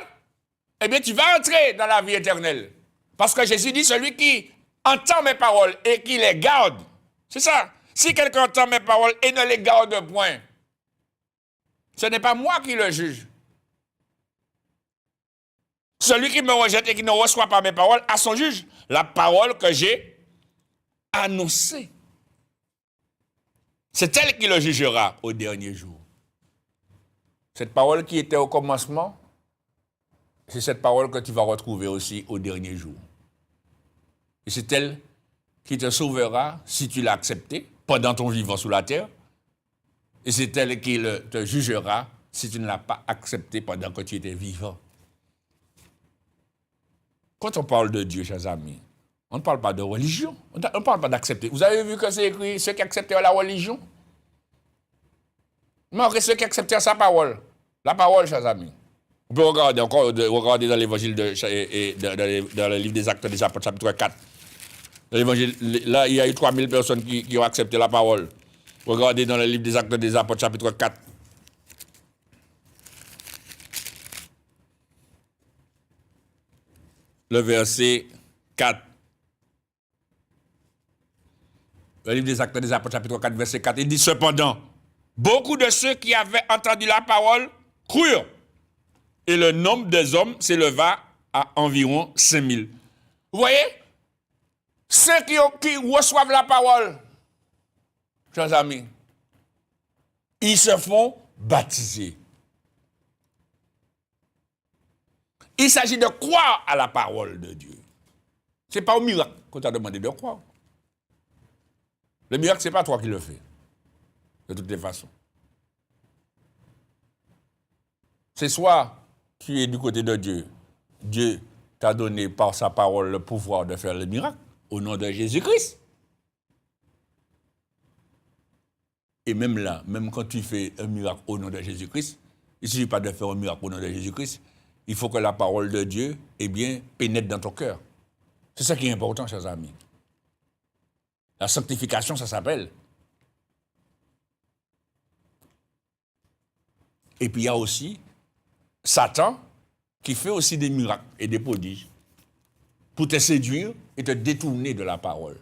eh bien tu vas entrer dans la vie éternelle. Parce que Jésus dit, celui qui entend mes paroles et qui les garde, c'est ça. Si quelqu'un entend mes paroles et ne les garde point, ce n'est pas moi qui le juge. Celui qui me rejette et qui ne reçoit pas mes paroles a son juge. La parole que j'ai annoncée. C'est elle qui le jugera au dernier jour. Cette parole qui était au commencement, c'est cette parole que tu vas retrouver aussi au dernier jour. Et c'est elle qui te sauvera si tu l'as acceptée pendant ton vivant sous la terre. Et c'est elle qui te jugera si tu ne l'as pas acceptée pendant que tu étais vivant. Quand on parle de Dieu, chers amis, on ne parle pas de religion. On ne parle pas d'accepter. Vous avez vu que c'est écrit ceux qui acceptèrent la religion? Non, ceux qui acceptèrent sa parole. La parole, chers amis. On peut regarder encore, regarder dans l'évangile dans le livre des Actes des Apôtres, chapitre 4. Dans l'évangile, là, il y a eu 3000 personnes qui ont accepté la parole. Regardez dans le livre des Actes des Apôtres, chapitre 4. Le verset 4. Le livre des Actes des Apôtres, chapitre 4, verset 4. Il dit, cependant, beaucoup de ceux qui avaient entendu la parole crurent. Et le nombre des hommes s'éleva à environ 5000. Vous voyez? Ceux qui reçoivent la parole, chers amis, ils se font baptiser. Il s'agit de croire à la parole de Dieu. Ce n'est pas au miracle qu'on t'a demandé de croire. Le miracle, ce n'est pas toi qui le fais, de toutes les façons. C'est soit tu es du côté de Dieu. Dieu t'a donné par sa parole le pouvoir de faire le miracle au nom de Jésus-Christ. Et même là, même quand tu fais un miracle au nom de Jésus-Christ, il ne suffit pas de faire un miracle au nom de Jésus-Christ. Il faut que la parole de Dieu, pénètre dans ton cœur. C'est ça qui est important, chers amis. La sanctification, ça s'appelle. Et puis il y a aussi Satan qui fait aussi des miracles et des prodiges pour te séduire et te détourner de la parole.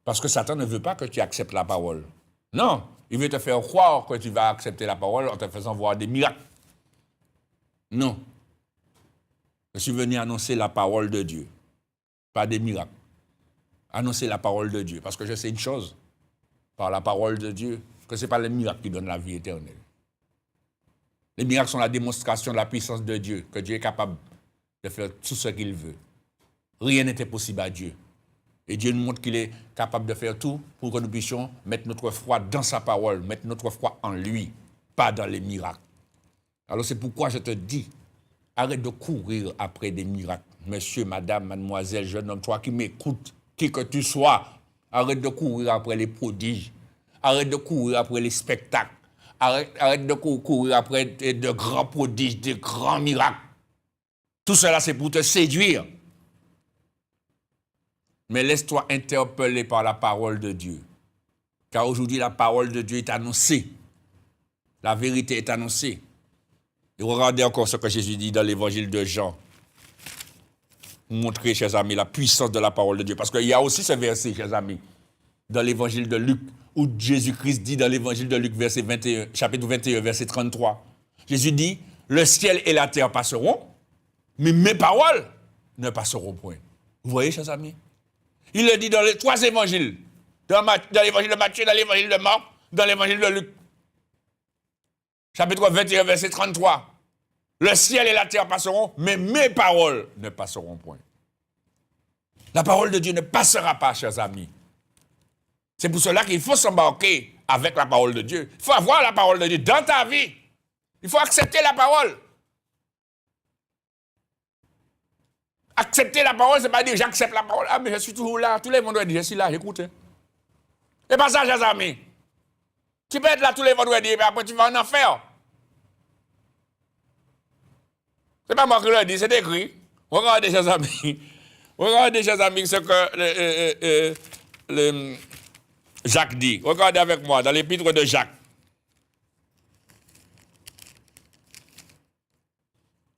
Parce que Satan ne veut pas que tu acceptes la parole. Non, il veut te faire croire que tu vas accepter la parole en te faisant voir des miracles. Non. Je suis venu annoncer la parole de Dieu, pas des miracles. Annoncer la parole de Dieu, parce que je sais une chose, par la parole de Dieu, que ce n'est pas les miracles qui donnent la vie éternelle. Les miracles sont la démonstration de la puissance de Dieu, que Dieu est capable de faire tout ce qu'il veut. Rien n'était possible à Dieu. Et Dieu nous montre qu'il est capable de faire tout pour que nous puissions mettre notre foi dans sa parole, mettre notre foi en lui, pas dans les miracles. Alors c'est pourquoi je te dis, arrête de courir après des miracles. Monsieur, madame, mademoiselle, jeune homme, toi qui m'écoutes, qui que tu sois, arrête de courir après les prodiges. Arrête de courir après les spectacles. Arrête de courir après de grands prodiges, de grands miracles. Tout cela, c'est pour te séduire. Mais laisse-toi interpeller par la parole de Dieu. Car aujourd'hui, la parole de Dieu est annoncée. La vérité est annoncée. Et regardez encore ce que Jésus dit dans l'évangile de Jean. Montrez, chers amis, la puissance de la parole de Dieu. Parce qu'il y a aussi ce verset, chers amis, dans l'évangile de Luc, où Jésus-Christ dit dans l'évangile de Luc, chapitre 21, verset 33. Jésus dit, le ciel et la terre passeront, mais mes paroles ne passeront point. Vous voyez, chers amis? Il le dit dans les 3 évangiles. Dans l'évangile de Matthieu, dans l'évangile de Marc, dans l'évangile de Luc. Chapitre 21, verset 33. Le ciel et la terre passeront, mais mes paroles ne passeront point. La parole de Dieu ne passera pas, chers amis. C'est pour cela qu'il faut s'embarquer avec la parole de Dieu. Il faut avoir la parole de Dieu dans ta vie. Il faut accepter la parole. Accepter la parole, c'est pas dire j'accepte la parole. Ah, mais je suis toujours là. Tous les vendredis, je suis là, j'écoute. C'est pas ça, chers amis. Tu peux être là tous les vendredis, mais après tu vas en enfer. C'est pas moi qui le dis, c'est écrit. Regardez, chers amis. Regardez, chers amis, ce que Jacques dit. Regardez avec moi dans l'épître de Jacques.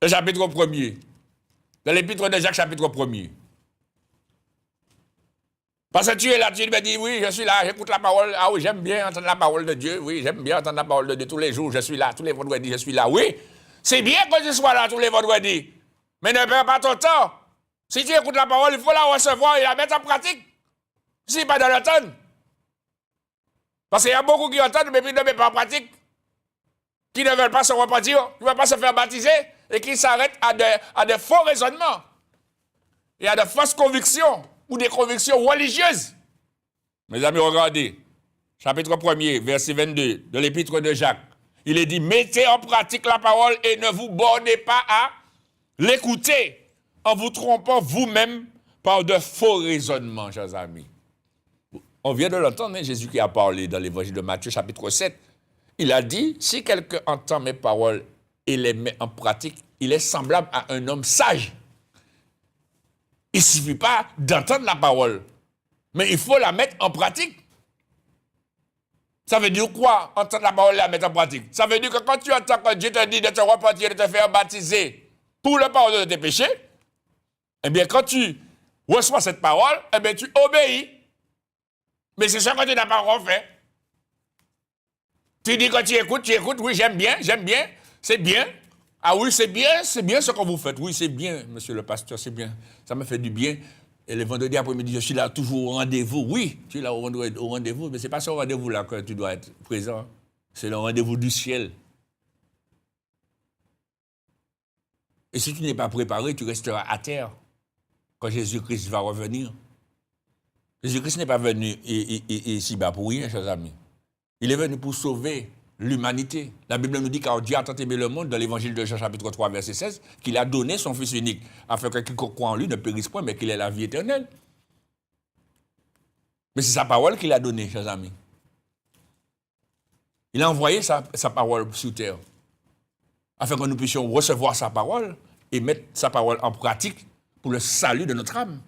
Le chapitre 1er. Dans l'épître de Jacques, chapitre 1er. Parce que tu es là, tu me dis, oui, je suis là, j'écoute la parole. Ah oui, j'aime bien entendre la parole de Dieu. Oui, j'aime bien entendre la parole de Dieu tous les jours. Je suis là, tous les vendredis, je suis là. Oui, c'est bien que je sois là tous les vendredis. Mais ne perds pas ton temps. Si tu écoutes la parole, il faut la recevoir et la mettre en pratique. Si pas dans l'entendre. Parce qu'il y a beaucoup qui entendent, mais qui ne mettent pas en pratique. Qui ne veulent pas se repentir, qui ne veulent pas se faire baptiser, et qui s'arrêtent à des faux raisonnements. Et à de fausses convictions, ou des convictions religieuses. Mes amis, regardez. Chapitre 1er, verset 22, de l'épître de Jacques. Il est dit, mettez en pratique la parole et ne vous bornez pas à l'écouter en vous trompant vous-même par de faux raisonnements, chers amis. On vient de l'entendre, hein, Jésus qui a parlé dans l'évangile de Matthieu, chapitre 7. Il a dit, si quelqu'un entend mes paroles et les met en pratique, il est semblable à un homme sage. Il ne suffit pas d'entendre la parole, mais il faut la mettre en pratique. Ça veut dire quoi, entendre la parole et la mettre en pratique? Ça veut dire que quand tu entends que Dieu te dit de te repentir, de te faire baptiser pour le pardon de tes péchés, eh bien, quand tu reçois cette parole, eh bien, tu obéis. Mais c'est ça que tu n'as pas encore fait. Tu dis que tu écoutes, oui, j'aime bien, c'est bien. Ah oui, c'est bien ce que vous faites. Oui, c'est bien, monsieur le pasteur, c'est bien. Ça me fait du bien. Et le vendredi après-midi, je suis là toujours au rendez-vous. Oui, tu es là au rendez-vous, mais ce n'est pas ce rendez-vous-là que tu dois être présent. C'est le rendez-vous du ciel. Et si tu n'es pas préparé, tu resteras à terre quand Jésus-Christ va revenir. Jésus-Christ n'est pas venu ici-bas pour rien, chers amis. Il est venu pour sauver l'humanité. La Bible nous dit car Dieu a tant aimé le monde, dans l'évangile de Jean, chapitre 3, verset 16, qu'il a donné son Fils unique, afin que quiconque croit en lui ne périsse point, mais qu'il ait la vie éternelle. Mais c'est sa parole qu'il a donnée, chers amis. Il a envoyé sa parole sur terre, afin que nous puissions recevoir sa parole et mettre sa parole en pratique pour le salut de notre âme.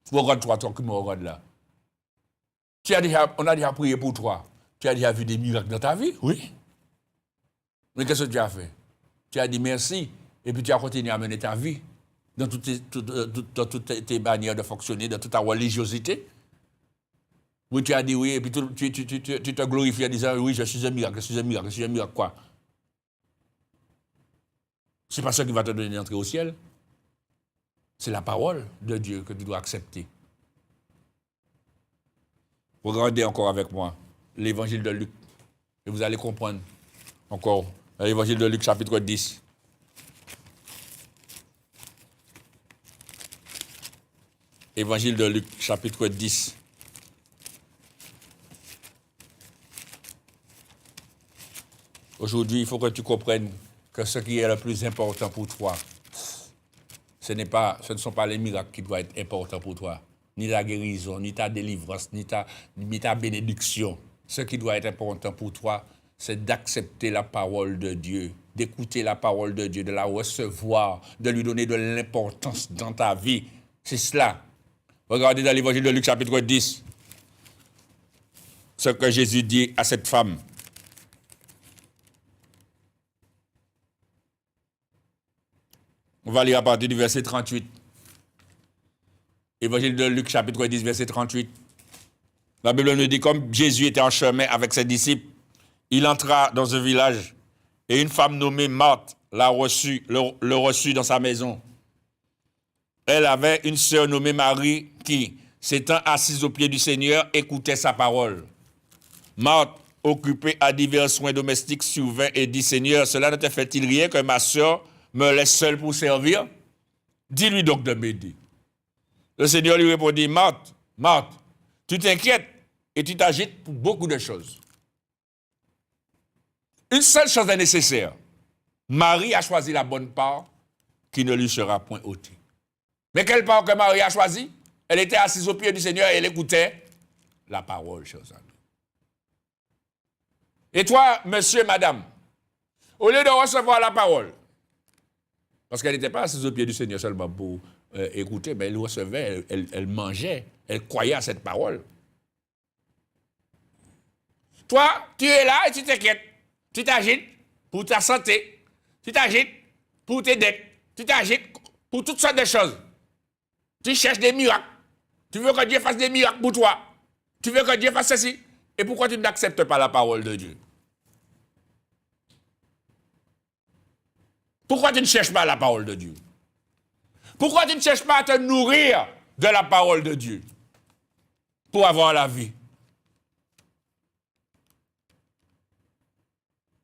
Regarde-toi, toi qui me regardes là. On a déjà prié pour toi. Tu as déjà vu des miracles dans ta vie? Oui. Mais qu'est-ce que tu as fait? Tu as dit merci, et puis tu as continué à mener ta vie dans toutes tes manières de fonctionner, dans toute ta religiosité. Oui, tu as dit oui, et puis tu te glorifies en disant oui, je suis un miracle, quoi? C'est pas ça qui va te donner l'entrée au ciel. C'est la parole de Dieu que tu dois accepter. Regardez encore avec moi l'évangile de Luc. Et vous allez comprendre encore l'évangile de Luc, chapitre 10. Évangile de Luc, chapitre 10. Aujourd'hui, il faut que tu comprennes que ce qui est le plus important pour toi, ce ne sont pas les miracles qui doivent être importants pour toi, ni la guérison, ni ta délivrance, ni ta bénédiction. Ce qui doit être important pour toi, c'est d'accepter la parole de Dieu, d'écouter la parole de Dieu, de la recevoir, de lui donner de l'importance dans ta vie. C'est cela. Regardez dans l'évangile de Luc, chapitre 10, ce que Jésus dit à cette femme. On va lire à partir du verset 38. Évangile de Luc, chapitre 10, verset 38. La Bible nous dit, comme Jésus était en chemin avec ses disciples, il entra dans un village et une femme nommée Marthe le reçut dans sa maison. Elle avait une sœur nommée Marie qui, s'étant assise aux pieds du Seigneur, écoutait sa parole. Marthe, occupée à divers soins domestiques, survint et dit, Seigneur, cela ne te fait-il rien que ma sœur me laisse seule pour servir? Dis-lui donc de m'aider. Le Seigneur lui répondit, Marthe, Marthe, tu t'inquiètes et tu t'agites pour beaucoup de choses. Une seule chose est nécessaire. Marie a choisi la bonne part qui ne lui sera point ôtée. Mais quelle part que Marie a choisi? Elle était assise aux pieds du Seigneur et elle écoutait la parole, chers amis. Et toi, monsieur, madame, au lieu de recevoir la parole, parce qu'elle n'était pas assise aux pieds du Seigneur seulement pour écouter, mais elle recevait, elle mangeait, elle croyait à cette parole. Toi, tu es là et tu t'inquiètes. Tu t'agites pour ta santé. Tu t'agites pour tes dettes. Tu t'agites pour toutes sortes de choses. Tu cherches des miracles. Tu veux que Dieu fasse des miracles pour toi. Tu veux que Dieu fasse ceci. Et pourquoi tu n'acceptes pas la parole de Dieu? Pourquoi tu ne cherches pas la parole de Dieu? Pourquoi tu ne cherches pas à te nourrir de la parole de Dieu pour avoir la vie?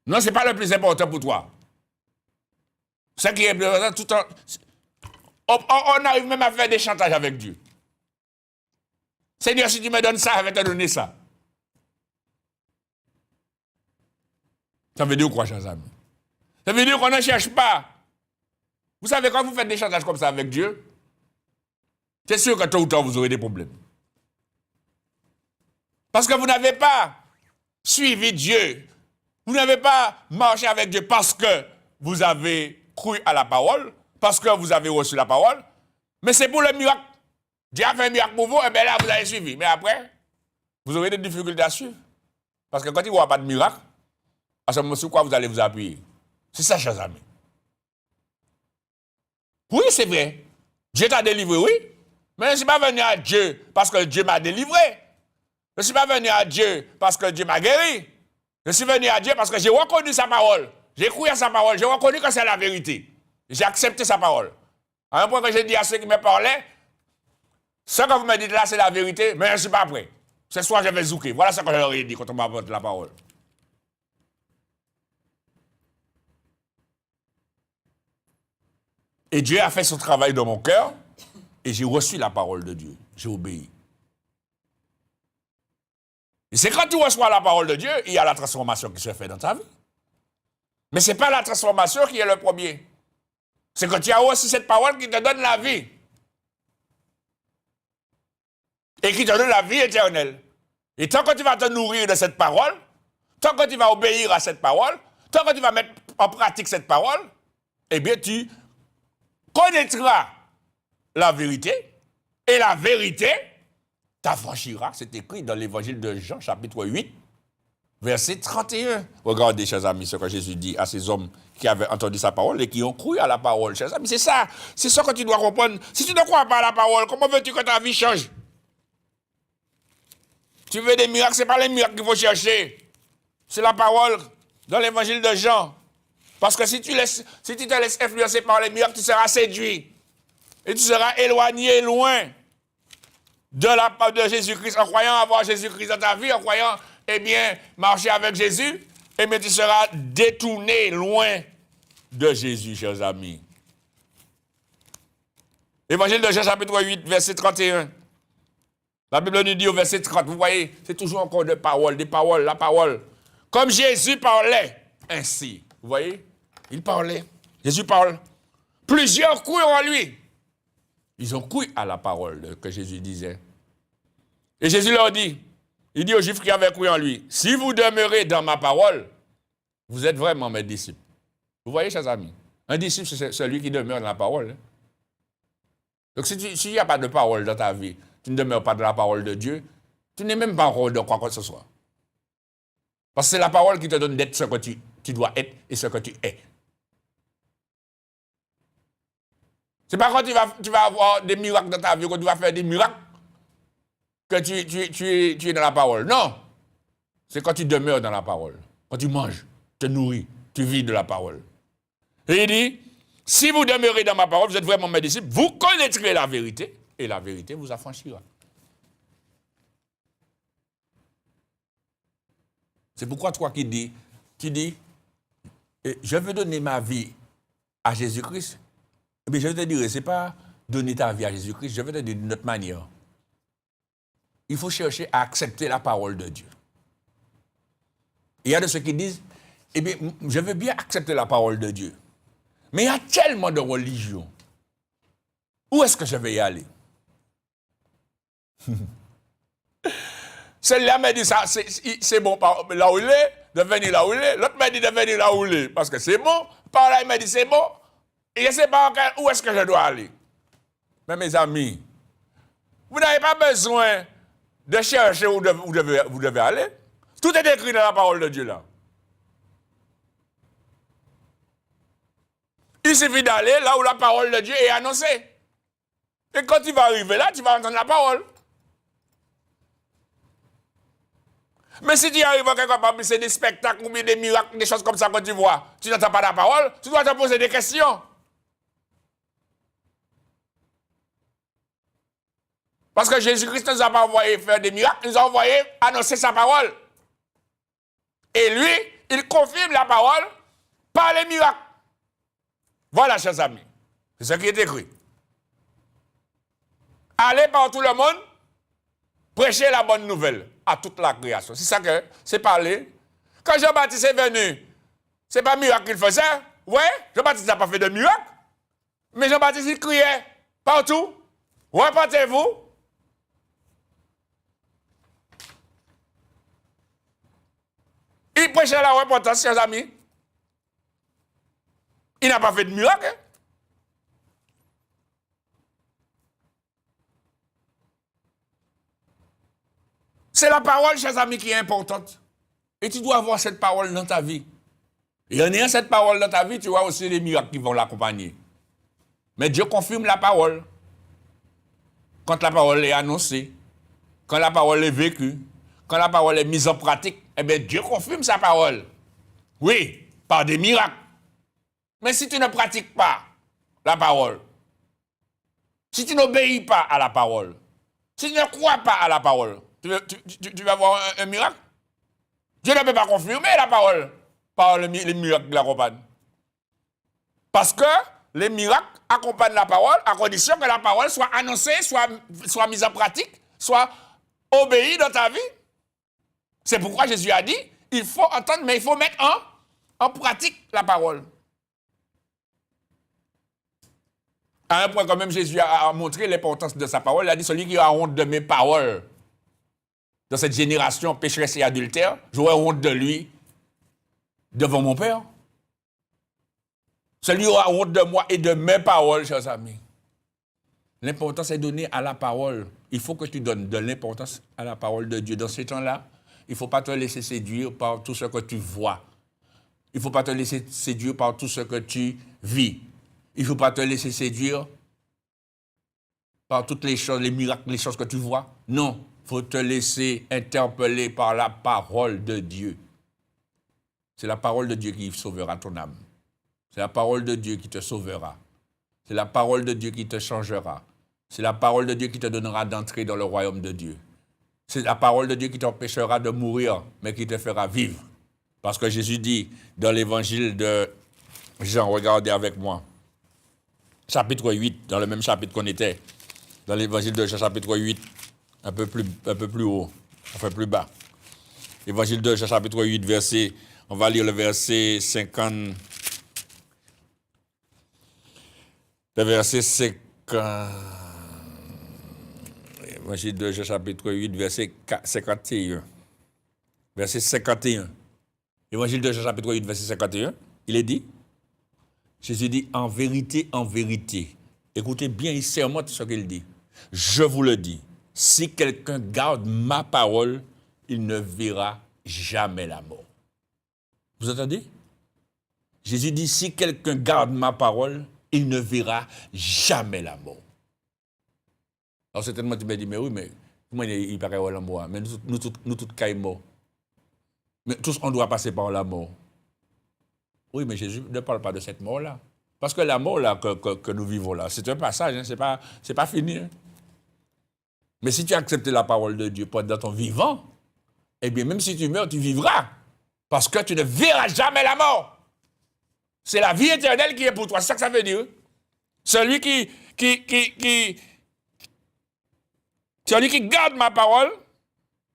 Non, ce n'est pas le plus important pour toi. Ce qui est plus important, tout en... on arrive même à faire des chantages avec Dieu. Seigneur, si tu me donnes ça, je vais te donner ça. Ça veut dire quoi, chers amis? Ça veut dire qu'on ne cherche pas. Vous savez, quand vous faites des chantages comme ça avec Dieu, c'est sûr que tôt ou tard, vous aurez des problèmes. Parce que vous n'avez pas suivi Dieu. Vous n'avez pas marché avec Dieu parce que vous avez cru à la parole, parce que vous avez reçu la parole, mais c'est pour le miracle. Dieu a fait un miracle pour vous, et bien là, vous avez suivi. Mais après, vous aurez des difficultés à suivre. Parce que quand il n'y aura pas de miracle, à ce moment, sur quoi vous allez vous appuyer? C'est ça, chers amis. Oui, c'est vrai. Dieu t'a délivré, oui. Mais je ne suis pas venu à Dieu parce que Dieu m'a délivré. Je ne suis pas venu à Dieu parce que Dieu m'a guéri. Je suis venu à Dieu parce que j'ai reconnu sa parole. J'ai cru à sa parole. J'ai reconnu que c'est la vérité. J'ai accepté sa parole. À un point que j'ai dit à ceux qui me parlaient, ce que vous me dites là, c'est la vérité, mais je ne suis pas prêt. Ce soir, je vais zouker. Voilà ce que je leur ai dit quand on m'a apporté la parole. Et Dieu a fait son travail dans mon cœur et j'ai reçu la parole de Dieu. J'ai obéi. Et c'est quand tu reçois la parole de Dieu, il y a la transformation qui se fait dans ta vie. Mais ce n'est pas la transformation qui est le premier. C'est que tu as reçu cette parole qui te donne la vie. Et qui te donne la vie éternelle. Et tant que tu vas te nourrir de cette parole, tant que tu vas obéir à cette parole, tant que tu vas mettre en pratique cette parole, eh bien tu connaîtras la vérité, et la vérité t'affranchira. C'est écrit dans l'évangile de Jean, chapitre 8, verset 31. Regardez, chers amis, ce que Jésus dit à ces hommes qui avaient entendu sa parole et qui ont cru à la parole. Chers amis, c'est ça que tu dois comprendre. Si tu ne crois pas à la parole, comment veux-tu que ta vie change? Tu veux des miracles, ce n'est pas les miracles qu'il faut chercher. C'est la parole dans l'évangile de Jean. Parce que si tu te laisses influencer par les miracles, tu seras séduit. Et tu seras éloigné, loin de Jésus-Christ, en croyant avoir Jésus-Christ dans ta vie, en croyant, eh bien, marcher avec Jésus, eh bien, tu seras détourné, loin de Jésus, chers amis. Évangile de Jean, chapitre 8, verset 31. La Bible nous dit au verset 30, vous voyez, c'est toujours encore des paroles, la parole. Comme Jésus parlait ainsi, vous voyez, il parlait, Jésus parle. Plusieurs crurent en lui. Ils ont cru à la parole que Jésus disait. Et Jésus leur dit, il dit aux Juifs qui avaient cru en lui, si vous demeurez dans ma parole, vous êtes vraiment mes disciples. Vous voyez, chers amis, un disciple, c'est celui qui demeure dans la parole. Donc, s'il n'y a pas de parole dans ta vie, tu ne demeures pas dans la parole de Dieu, tu n'es même pas en rôle de quoi que ce soit. Parce que c'est la parole qui te donne d'être ce que tu dois être et ce que tu es. C'est pas quand tu vas avoir des miracles dans ta vie, quand tu vas faire des miracles, que tu es dans la parole. Non. C'est quand tu demeures dans la parole. Quand tu manges, te nourris, tu vis de la parole. Et il dit, si vous demeurez dans ma parole, vous êtes vraiment mes disciples, vous connaîtrez la vérité, et la vérité vous affranchira. C'est pourquoi toi tu dis, je veux donner ma vie à Jésus-Christ. Mais je vais te dire, ce n'est pas donner ta vie à Jésus-Christ, je vais te dire d'une autre manière. Il faut chercher à accepter la parole de Dieu. Il y a de ceux qui disent, eh bien, je veux bien accepter la parole de Dieu. Mais il y a tellement de religions. Où est-ce que je vais y aller? Celle-là m'a dit ça, c'est bon là où il est, de venir là où il est. L'autre m'a dit de venir là où il est, parce que c'est bon. Par là, il m'a dit c'est bon. Et je ne sais pas où est-ce que je dois aller. Mais mes amis, vous n'avez pas besoin de chercher où vous devez aller. Tout est écrit dans la parole de Dieu là. Il suffit d'aller là où la parole de Dieu est annoncée. Et quand tu vas arriver là, tu vas entendre la parole. Mais si tu arrives à quelque part, c'est des spectacles ou bien des miracles, des choses comme ça que tu vois, tu n'entends pas la parole, tu dois te poser des questions. Parce que Jésus-Christ ne nous a pas envoyé faire des miracles, il nous a envoyé annoncer sa parole. Et lui, il confirme la parole par les miracles. Voilà, chers amis, c'est ce qui est écrit. Allez par tout le monde, prêcher la bonne nouvelle à toute la création. C'est ça que c'est parler. Quand Jean-Baptiste est venu, c'est pas miracle qu'il faisait. Ouais, Jean-Baptiste n'a pas fait de miracle. Mais Jean-Baptiste, il criait partout. Repentez-vous. Il prêchait la repentance, chers amis. Il n'a pas fait de miracle. Hein? C'est la parole, chers amis, qui est importante. Et tu dois avoir cette parole dans ta vie. Et en ayant cette parole dans ta vie, tu vois aussi les miracles qui vont l'accompagner. Mais Dieu confirme la parole. Quand la parole est annoncée, quand la parole est vécue, quand la parole est mise en pratique, eh bien Dieu confirme sa parole. Oui, par des miracles. Mais si tu ne pratiques pas la parole, si tu n'obéis pas à la parole, si tu ne crois pas à la parole, tu vas avoir un miracle. Dieu ne peut pas confirmer la parole par les miracles qui l'accompagnent. Parce que les miracles accompagnent la parole à condition que la parole soit annoncée, soit mise en pratique, soit obéie dans ta vie. C'est pourquoi Jésus a dit, il faut entendre, mais il faut mettre en pratique la parole. À un point quand même, Jésus a montré l'importance de sa parole. Il a dit, celui qui a honte de mes paroles, dans cette génération pécheresse et adultère, j'aurai honte de lui devant mon Père. Celui qui aura honte de moi et de mes paroles, chers amis. L'importance est donnée à la parole. Il faut que tu donnes de l'importance à la parole de Dieu. Dans ces temps-là, il ne faut pas te laisser séduire par tout ce que tu vois. Il ne faut pas te laisser séduire par tout ce que tu vis. Il ne faut pas te laisser séduire par toutes les choses, les miracles, les choses que tu vois. Non. Il faut te laisser interpeller par la parole de Dieu. C'est la parole de Dieu qui sauvera ton âme. C'est la parole de Dieu qui te sauvera. C'est la parole de Dieu qui te changera. C'est la parole de Dieu qui te donnera d'entrer dans le royaume de Dieu. C'est la parole de Dieu qui t'empêchera de mourir, mais qui te fera vivre. Parce que Jésus dit dans l'évangile de Jean, regardez avec moi, chapitre 8, dans le même chapitre qu'on était, dans l'évangile de Jean, chapitre 8, un peu plus haut, enfin plus bas. Évangile de Jean, chapitre 8, verset, on va lire le verset 50. Le verset 50. Évangile de Jean, chapitre 8, verset 51. Verset 51. Évangile de Jean, chapitre 8, verset 51. Il est dit, Jésus dit, en vérité, écoutez bien, il sermente ce qu'il dit. Je vous le dis, si quelqu'un garde ma parole, il ne verra jamais la mort. Vous entendez? Jésus dit, si quelqu'un garde ma parole, il ne verra jamais la mort. Alors certainement tu me dis, mais oui, mais comment il paraît la mort? Mais nous tous caillons morts. Mais tous on doit passer par la mort. Oui, mais Jésus ne parle pas de cette mort-là. Parce que la mort là, que nous vivons là, c'est un passage, hein, c'est pas fini. Hein. Mais si tu acceptes la parole de Dieu pendant ton vivant, eh bien, même si tu meurs, tu vivras. Parce que tu ne verras jamais la mort. C'est la vie éternelle qui est pour toi. C'est ça que ça veut dire. Celui qui garde ma parole,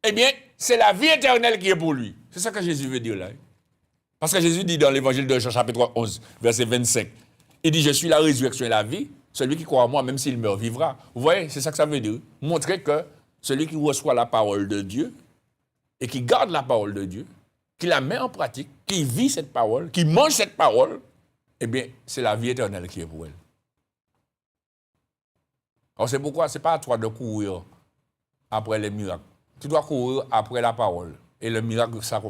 eh bien, c'est la vie éternelle qui est pour lui. C'est ça que Jésus veut dire là. Parce que Jésus dit dans l'évangile de Jean, chapitre 11, verset 25, il dit, je suis la résurrection et la vie. Celui qui croit en moi, même s'il meurt, vivra. Vous voyez, c'est ça que ça veut dire. Montrer que celui qui reçoit la parole de Dieu et qui garde la parole de Dieu, qui la met en pratique, qui vit cette parole, qui mange cette parole, eh bien, c'est la vie éternelle qui est pour elle. Alors c'est pourquoi ce n'est pas à toi de courir après les miracles. Tu dois courir après la parole. Et le miracle ça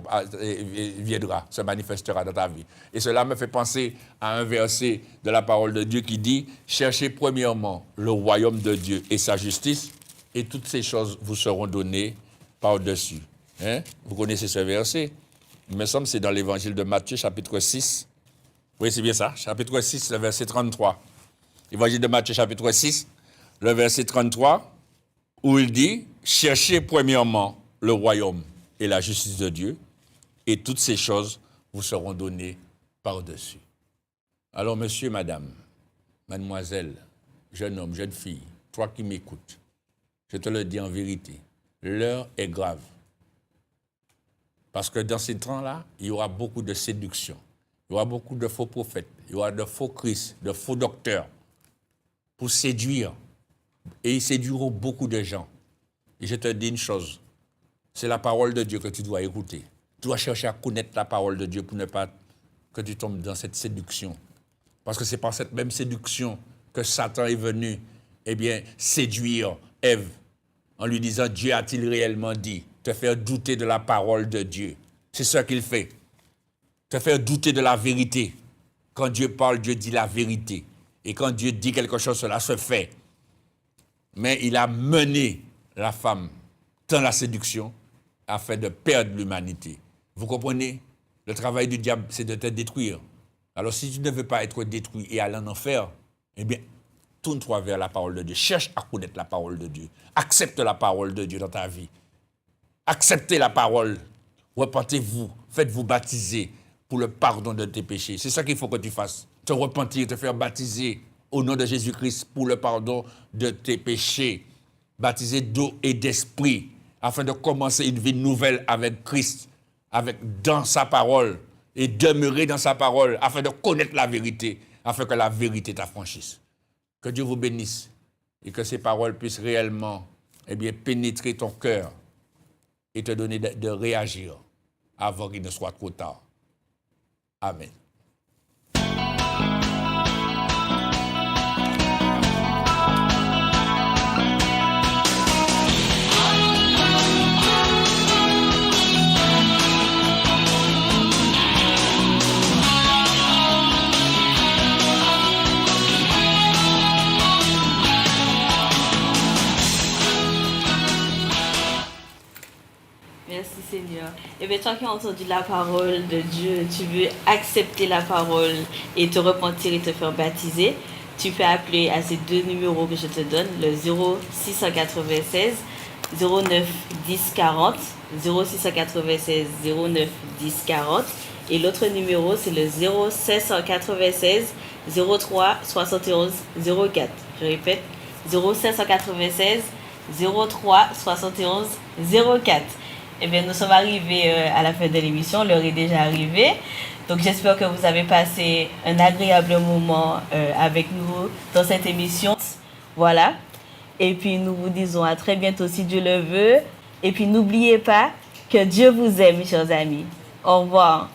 viendra, se manifestera dans ta vie. Et cela me fait penser à un verset de la parole de Dieu qui dit « Cherchez premièrement le royaume de Dieu et sa justice, et toutes ces choses vous seront données par-dessus. » Hein? Vous connaissez ce verset? Il me semble que c'est dans l'évangile de Matthieu, chapitre 6. Oui, c'est bien ça, chapitre 6, le verset 33. Évangile de Matthieu, chapitre 6, le verset 33, où il dit « Cherchez premièrement le royaume et la justice de Dieu, et toutes ces choses vous seront données par-dessus. » Alors, monsieur, madame, mademoiselle, jeune homme, jeune fille, toi qui m'écoutes, je te le dis en vérité, l'heure est grave. Parce que dans ces temps-là, il y aura beaucoup de séduction, il y aura beaucoup de faux prophètes, il y aura de faux Christ, de faux docteurs pour séduire. Et ils séduiront beaucoup de gens. Et je te dis une chose, c'est la parole de Dieu que tu dois écouter. Tu dois chercher à connaître la parole de Dieu pour ne pas que tu tombes dans cette séduction. Parce que c'est par cette même séduction que Satan est venu, eh bien, séduire Ève en lui disant « Dieu a-t-il réellement dit ?» Te faire douter de la parole de Dieu. C'est ce qu'il fait. Te faire douter de la vérité. Quand Dieu parle, Dieu dit la vérité. Et quand Dieu dit quelque chose, cela se fait. Mais il a mené la femme dans la séduction afin de perdre l'humanité. Vous comprenez? Le travail du diable, c'est de te détruire. Alors si tu ne veux pas être détruit et aller en enfer, eh bien, tourne-toi vers la parole de Dieu. Cherche à connaître la parole de Dieu. Accepte la parole de Dieu dans ta vie. Acceptez la parole. Repentez-vous. Faites-vous baptiser pour le pardon de tes péchés. C'est ça qu'il faut que tu fasses. Te repentir, te faire baptiser au nom de Jésus-Christ pour le pardon de tes péchés. Baptiser d'eau et d'esprit afin de commencer une vie nouvelle avec Christ, dans sa parole et demeurer dans sa parole afin de connaître la vérité, afin que la vérité t'affranchisse. Que Dieu vous bénisse et que ces paroles puissent réellement pénétrer ton cœur et te donner de réagir avant qu'il ne soit trop tard. Amen. Merci Seigneur. Et bien toi qui as entendu la parole de Dieu, tu veux accepter la parole et te repentir et te faire baptiser, tu peux appeler à ces deux numéros que je te donne, le 0696 09 10 40, 0696 09 10 40, et l'autre numéro c'est le 0596 03 71 04. Je répète, 0596 03 71 04. Eh bien, nous sommes arrivés à la fin de l'émission, l'heure est déjà arrivée. Donc, j'espère que vous avez passé un agréable moment avec nous dans cette émission. Voilà. Et puis, nous vous disons à très bientôt si Dieu le veut. Et puis, n'oubliez pas que Dieu vous aime, mes chers amis. Au revoir.